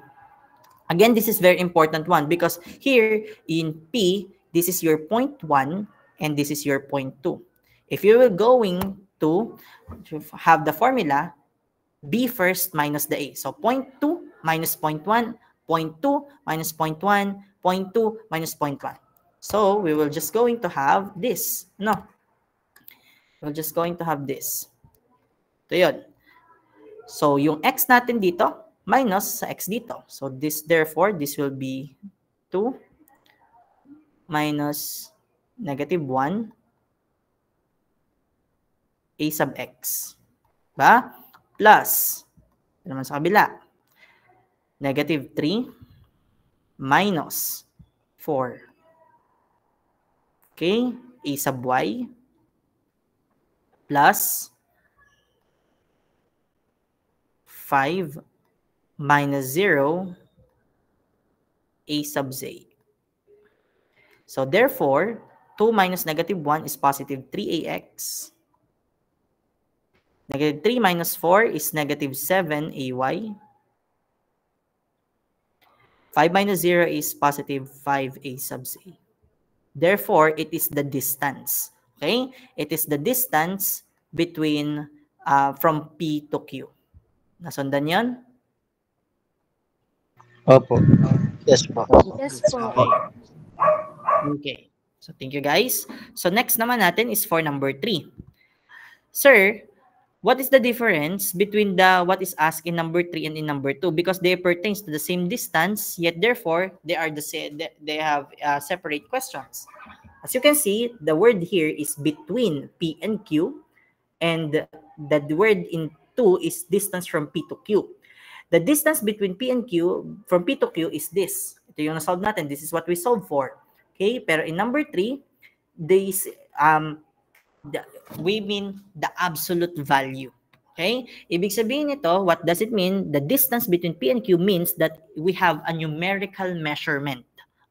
Again, this is very important one because here in P, this is your point 1 and this is your point 2. If you were going to have the formula, B first minus the A. So, point 2 minus point 1, point 2 minus point 1, point 2 minus point 1. So, we will just going to have this. No. We're just going to have this. Ito yun. So, yung X natin dito, minus sa x dito. So this, therefore, this will be 2 minus negative 1 a sub x. Ba? Plus, naman sa kabila, negative 3 minus 4. Okay? A sub y plus 5 minus 0 a sub z. So therefore, 2 minus negative 1 is positive 3ax. Negative 3 minus 4 is negative 7ay. 5 minus 0 is positive 5a subs a. Therefore, it is the distance. Okay? It is the distance between from P to Q. Nasundan yon? Opo. Yes po. Yes po. Okay. Okay. So, thank you guys. So, next naman natin is for number 3. Sir, what is the difference between what is asked in number 3 and in number 2? Because they pertains to the same distance, yet therefore, they are the same. They have separate questions. As you can see, the word here is between P and Q, and the word in 2 is distance from P to Q. The distance between P and Q, from P to Q, is this. Ito yung na-solve natin. This is what we solve for. Okay? Pero in number 3, this, we mean the absolute value. Okay? Ibig sabihin nito, what does it mean? The distance between P and Q means that we have a numerical measurement.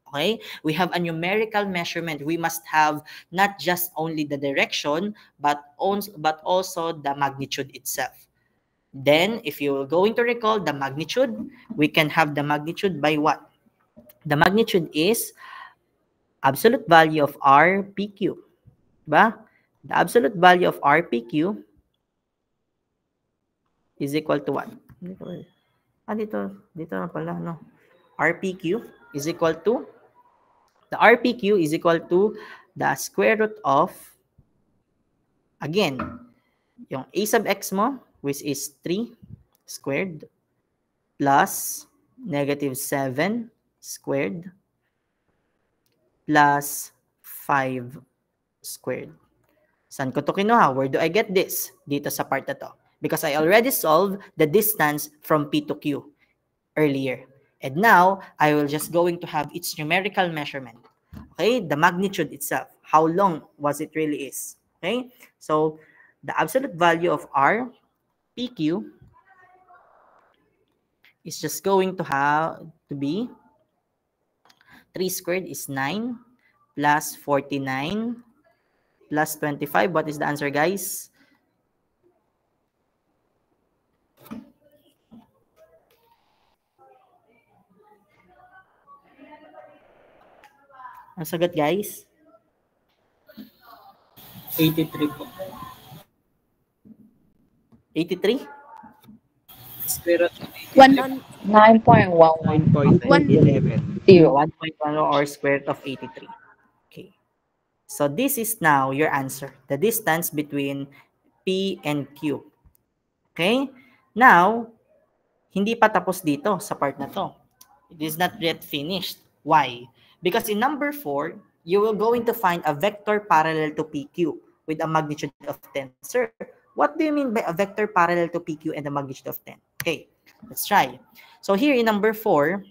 Okay? We have a numerical measurement. We must have not just only the direction, but also the magnitude itself. Then, if you're going to recall the magnitude, we can have the magnitude by what? The magnitude is absolute value of RPQ. Diba? The absolute value of RPQ is equal to what? Dito na pala, no? RPQ is equal to, the RPQ is equal to the square root of, again, yung a sub x mo, which is 3 squared, plus negative 7 squared, plus 5 squared. Saan ko to kinuha? Where do I get this? Dito sa part na to. Because I already solved the distance from P to Q earlier. And now, I will just going to have its numerical measurement. Okay? The magnitude itself. How long was it really is. Okay? So, the absolute value of R, PQ, is just going to have to be 3 squared is 9 plus 49 plus 25. What is the answer, guys? Ang sagot, guys? 83 po. 83? Square root. 9.11. 9.11. 1.1 or square root of 83. Okay. So this is now your answer. The distance between P and Q. Okay? Now, hindi pa tapos dito sa part na to. It is not yet finished. Why? Because in number 4, you will going to find a vector parallel to PQ with a magnitude of 10. Sir, what do you mean by a vector parallel to PQ and a magnitude of 10? Okay, let's try. So here in number 4,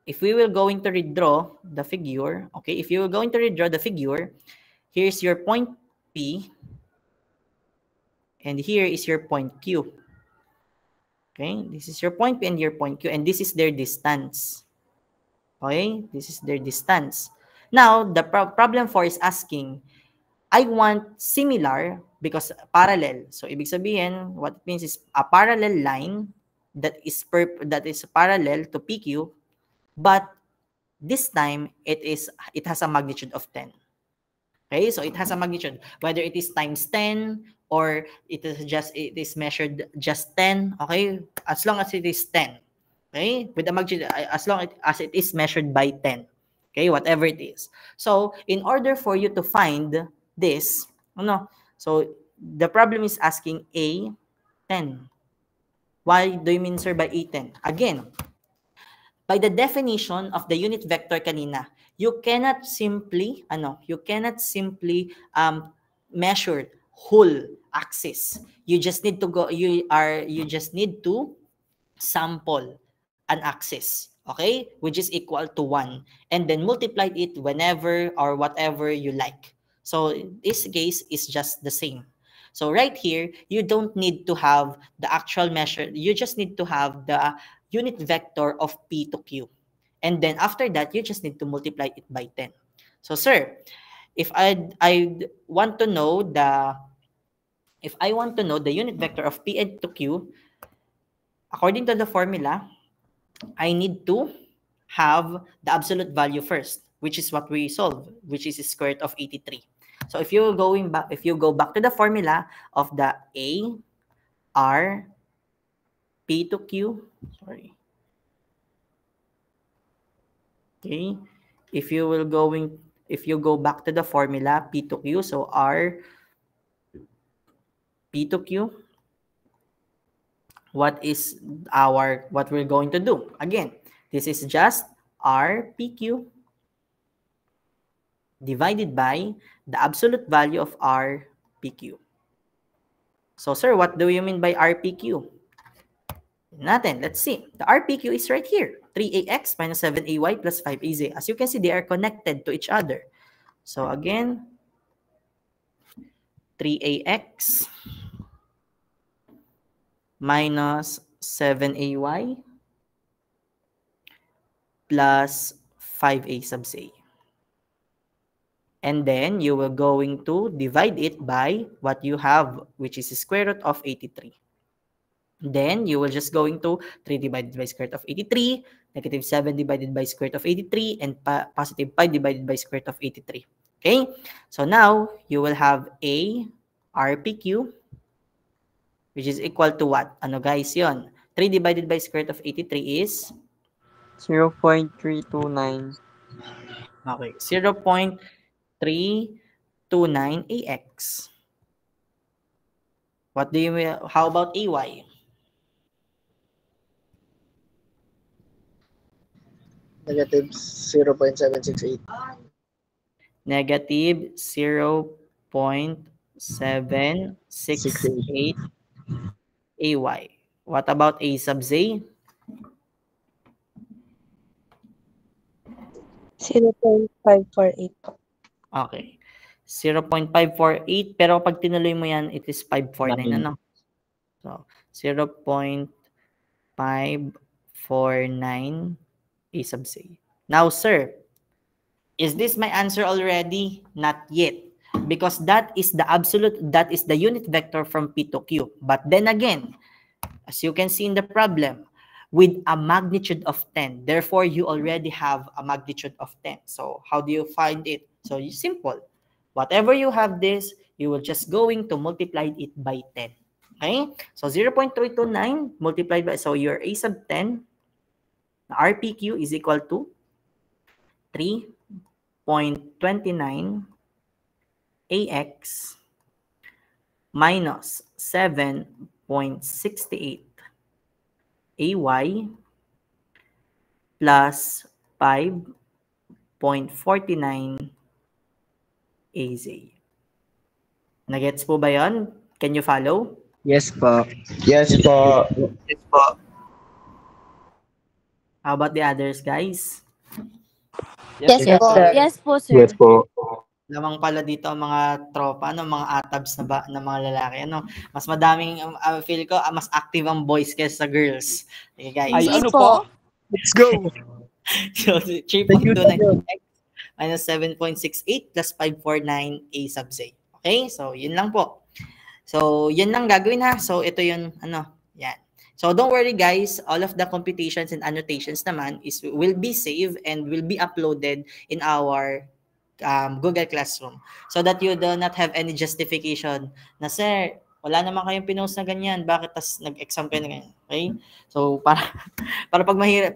if we will going to redraw the figure, okay, if you will going to redraw the figure, here's your point P, and here is your point Q. Okay, this is your point P and your point Q, and this is their distance. Okay, this is their distance. Now, the problem 4 is asking, I want similar because parallel. So, ibig sabihin, what it means is a parallel line that is parallel to PQ, but this time it has a magnitude of 10. Okay, so it has a magnitude, whether it is times 10 or it is measured just 10. Okay, as long as it is 10. Okay, with the magnitude, as long as it is measured by 10. Okay, whatever it is. So, in order for you to find this, so the problem is asking A10. Why do you mean, sir, by A10? Again, by the definition of the unit vector kanina, you cannot simply, measure whole axis. You just need to sample an axis, okay, which is equal to 1, and then multiply it whenever or whatever you like. So this case is just the same. So right here, you don't need to have the actual measure. You just need to have the unit vector of P to Q. And then after that, you just need to multiply it by 10. So sir, if I want to know the unit vector of P to Q, according to the formula, I need to have the absolute value first, which is what we solve, which is the square root of 83. So if you go back to the formula of the A, R, P to Q, sorry. Okay, if you go back to the formula P to Q, so R, P to Q, what we're going to do? Again, this is just RPQ divided by the absolute value of RPQ. So, sir, what do you mean by RPQ? Natin, let's see. The RPQ is right here. 3AX minus 7AY plus 5AZ. As you can see, they are connected to each other. So, again, 3AX minus 7AY plus 5A sub A. And then you will going to divide it by what you have, which is the square root of 83. Then you will just going to 3 divided by square root of 83, negative 7 divided by square root of 83, and positive 5 divided by square root of 83. Okay? So now, you will have a RPQ, which is equal to what? Ano guys yon? 3 divided by square root of 83 is? 0.329. Okay, 0.329 AX. How about AY? Negative 0.768. Negative 0.768 AY. What about A sub Z? 0.548. Okay. 0.548. Pero pag tinuloy mo yan, it is 549. Ano? So, 0.549 A sub Z. Now, sir, is this my answer already? Not yet. Because that is the unit vector from P to Q. But then again, as you can see in the problem, with a magnitude of 10. Therefore, you already have a magnitude of 10. So, how do you find it? So, it's simple. Whatever you have this, you will just going to multiply it by 10. Okay? So, 0.329 multiplied by, so your A sub 10, RPQ is equal to 3.29 AX minus 7.68 AY plus 5.49 AZ. Nagets po ba yon? Can you follow? Yes po. Yes po. How about the others, guys? Yes, Yes, po. sir. Yes po, sir. Yes po. Lamang pala dito ang mga tropa, mga atabs na mga lalaki. Mas madaming, feel ko, mas active ang boys kaysa sa girls. Okay, guys. Ay, Hindi ano po. po? Let's go! So, 3.29 minus 7.68 plus 549 A sub Z. Okay? So, yun lang po. So, yun lang gagawin ha. So, ito yun, yan. So, don't worry guys. All of the computations and annotations naman will be saved and will be uploaded in our Google Classroom so that you do not have any justification na, sir, wala naman kayong pinost na ganyan, bakit tas nag-exam kayo na ganyan, okay? So, para pag mahirap,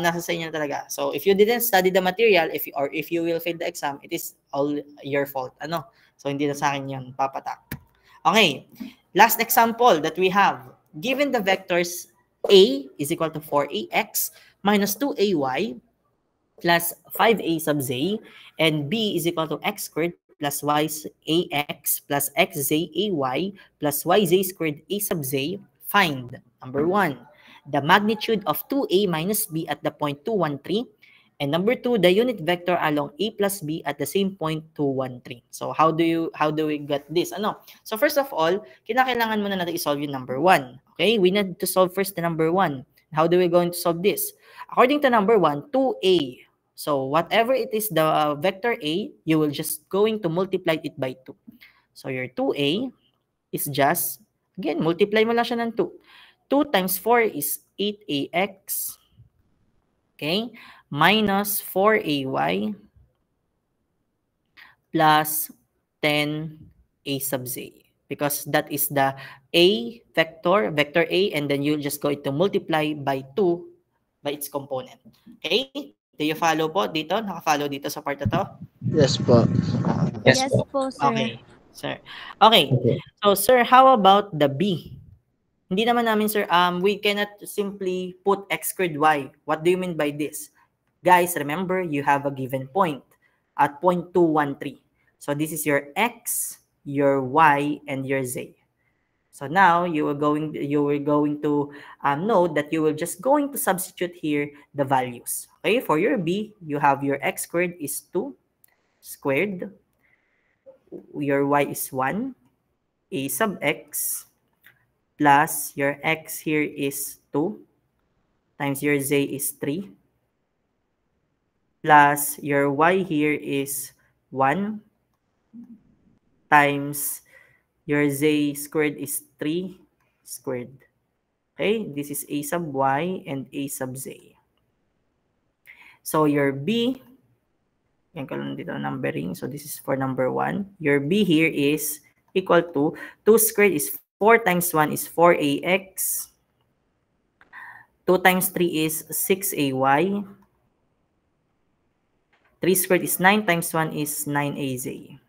nasa sa inyo talaga. So, if you didn't study the material, if you will fail the exam, it is all your fault. So, hindi na sa akin yun, papatak. Okay, last example that we have, given the vectors A is equal to 4AX minus 2AY plus 5A sub Z, and B is equal to X squared plus YAX plus XZAY plus YZ squared A sub Z, find, number 1, the magnitude of 2A minus B at the point 213, and number 2, the unit vector along A plus B at the same point 213. So, how do we get this? So, first of all, kinakailangan muna natin i-solve yung number 1. Okay? We need to solve first the number 1. How do we going to solve this? According to number 1, 2A. So, whatever it is, the vector A, you will just going to multiply it by 2. So, your 2A is just, again, multiply mo lang siya ng 2. 2 times 4 is 8AX Okay? Minus 4ay plus 10a sub z. Because that is the a vector, vector a, and then you'll just go to multiply by 2 by its component. Okay? Do you follow po dito? Naka-follow dito sa part na to? Yes po. Yes po, sir. Okay, sir. Okay. Okay. So, sir, how about the b? Hindi naman namin, sir, we cannot simply put x squared y. What do you mean by this? Guys, remember, you have a given point at 0.213. So, this is your x, your y, and your z. So now you are going to know that you will just going to substitute here the values. Okay, for your b, you have your x squared is 2 squared, your y is 1, a sub x, plus your x here is 2, times your z is 3, plus your y here is 1, times your z squared is 3 squared. Okay, this is a sub y and a sub z. So your b, yan ko lang dito numbering. So this is for number 1. Your b here is equal to 2 squared is 4 times 1 is 4ax. 2 times 3 is 6ay. 3 squared is 9 times 1 is 9az.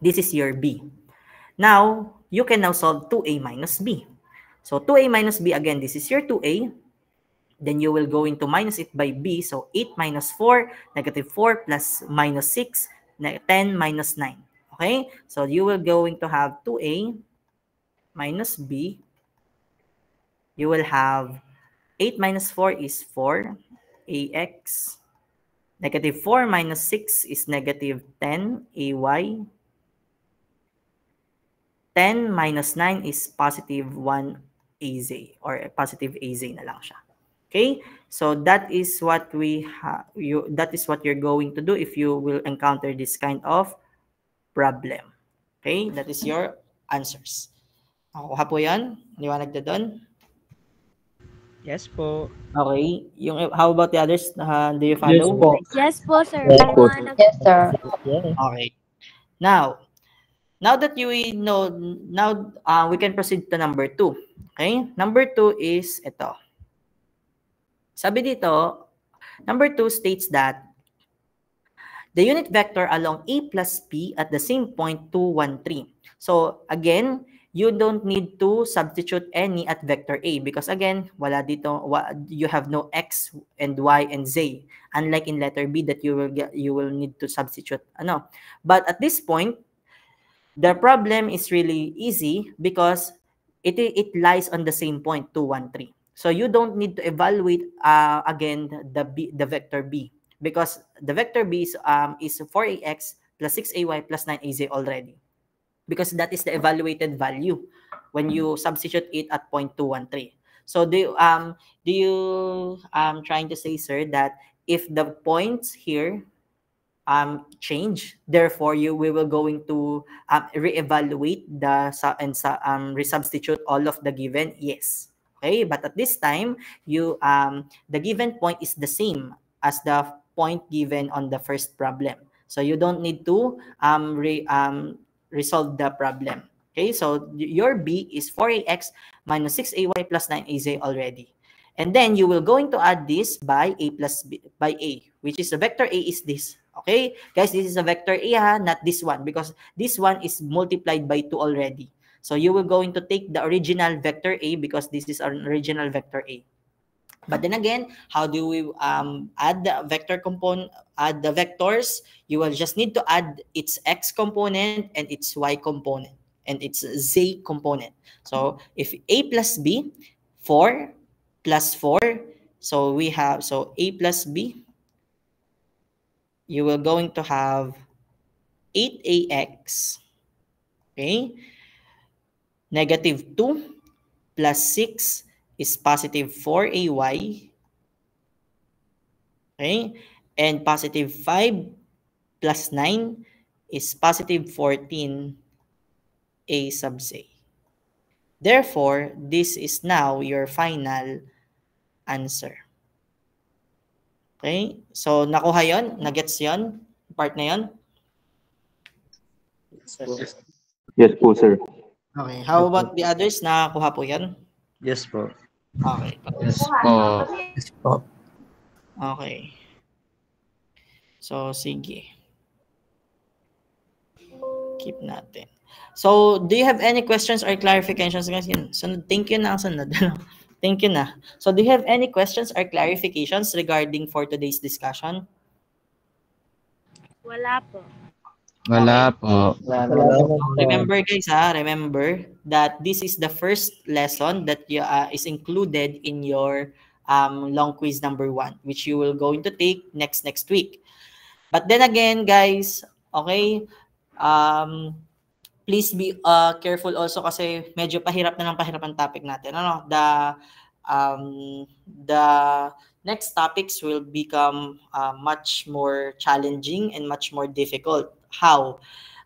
This is your b. Now, you can now solve 2a minus b. So 2a minus b, again, this is your 2a. Then you will go into minus it by b. So 8 minus 4, negative 4 plus minus 6, 10 minus 9. Okay? So you will going to have 2a minus b. You will have 8 minus 4 is 4ax. Negative 4 minus 6 is negative 10ay. 10 minus 9 is positive 1az, or positive az na lang siya. Okay? So that is what that is what you're going to do if you will encounter this kind of problem. Okay? That is your answers. Nakuha po 'yan? Liwanag na doon? Yes po. Okay. How about the others? Do you follow? Yes po, sir. Yes po. Maliwanag. Yes, sir. Okay. Now that you know, now we can proceed to number 2. Okay? Number 2 is ito. Sabi dito, number 2 states that the unit vector along A plus P at the same point 2, 1, 3. So again, you don't need to substitute any at vector A because again, wala dito, you have no X and Y and Z. Unlike in letter B that you will need to substitute ano. But at this point, the problem is really easy because it lies on the same point 2, 1, 3. So you don't need to evaluate again the vector B because the vector B is 4ax plus 6ay plus 9az already because that is the evaluated value when you substitute it at 0.213. So do you trying to say, sir, that if the points here change, therefore we will going to reevaluate resubstitute all of the given? Yes. Okay, but at this time, the given point is the same as the point given on the first problem. So you don't need to resolve the problem. Okay, so your B is 4ax minus 6ay plus 9az already. And then you will going to add this by a plus b, by a, which is the vector A is this. Okay, guys, this is a vector A, not this one, because this one is multiplied by 2 already. So you will going to take the original vector A because this is an original vector A. But then again, how do we add the vector component, add the vectors? You will just need to add its x component and its y component and its z component. So if A plus B, 4 plus 4, so we have, so A plus B, you will going to have 8ax, okay? Negative 2 plus 6 is positive 4ay, okay? And positive 5 plus 9 is positive 14a sub z. Therefore, this is now your final answer. Okay? So, nakuha yon? Nagets yon? Part na yon? Yes po, sir. Okay. How about the others? Nakakuha po yan? Yes po. Okay. Yes po. Okay. So, sige. Keep natin. So, do you have any questions or clarifications? Sunod, thank you na. Sunod. Thank you na. So, do you have any questions or clarifications regarding for today's discussion? Wala po. Wala po. Remember guys, remember that this is the first lesson that is included in your long quiz number 1, which you will going to take next week. But then again, guys, okay, please be careful also kasi medyo pahirap na ang topic natin. Ano? The next topics will become much more challenging and much more difficult. How?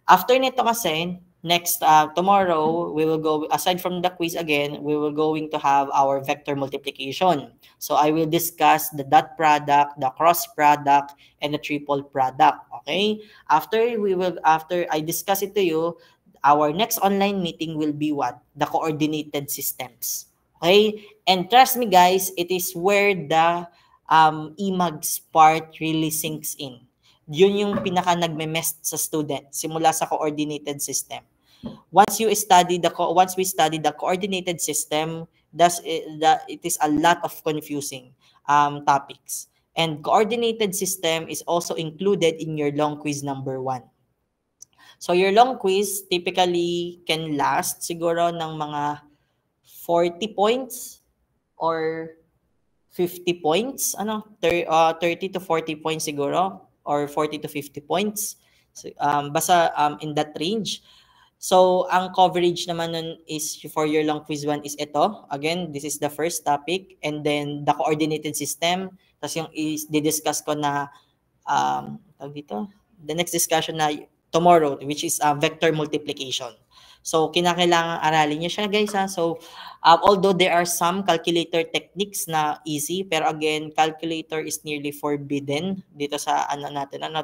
After nito kasi, next tomorrow, we will go, aside from the quiz again, we will going to have our vector multiplication. So I will discuss the dot product, the cross product, and the triple product. Okay? After I discuss it to you, our next online meeting will be what? The coordinated systems. Okay? And trust me guys, it is where the EMAGS part really sinks in. Yun yung pinaka nagme-mess sa student simula sa coordinated system. Once we study the coordinated system, it is a lot of confusing topics. And coordinated system is also included in your long quiz number 1. So your long quiz typically can last siguro ng mga 40 points or 50 points, 30 to 40 points siguro, or 40 to 50 points. So, basta in that range. So, ang coverage naman nun is for your long quiz 1 is ito. Again, this is the first topic. And then, the coordinated system. Tapos yung i-discuss ko na, the next discussion na tomorrow, which is vector multiplication. So, kinakailangan aralin niyo siya, guys. So, although there are some calculator techniques na easy, pero again, calculator is nearly forbidden dito sa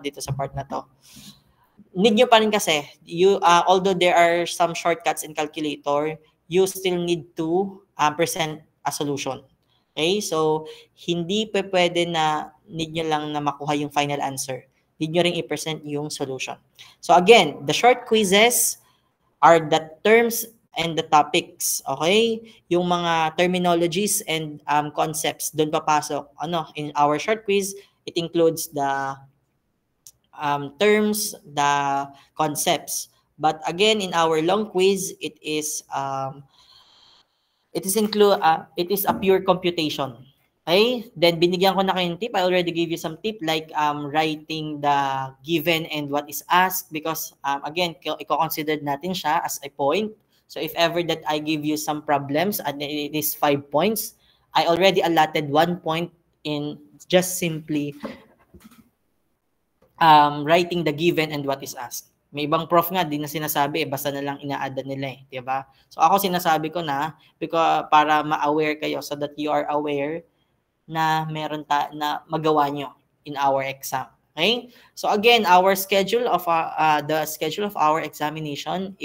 dito sa part na to. Need nyo pa rin kasi, although there are some shortcuts in calculator, you still need to present a solution. Okay? So, hindi pwede na need nyo lang na makuha yung final answer. Need nyo rin i-present yung solution. So, again, the short quizzes are the terms and the topics, okay? Yung mga terminologies and concepts, doon papasok. In our short quiz, it includes the terms, the concepts. But again, in our long quiz, it is a pure computation. Okay? Then binigyan ko na kayo ng tip. I already gave you some tip like writing the given and what is asked because again, i-consider natin siya as a point. So if ever that I give you some problems and it is 5 points, I already allotted 1 point in just simply writing the given and what is asked. May ibang prof nga, di na sinasabi, basta na lang ina-add nila eh. Diba? So ako sinasabi ko na because para ma-aware kayo so that you are aware na meron na magawa nyo in our exam. Okay? So again, our schedule of the schedule of our examination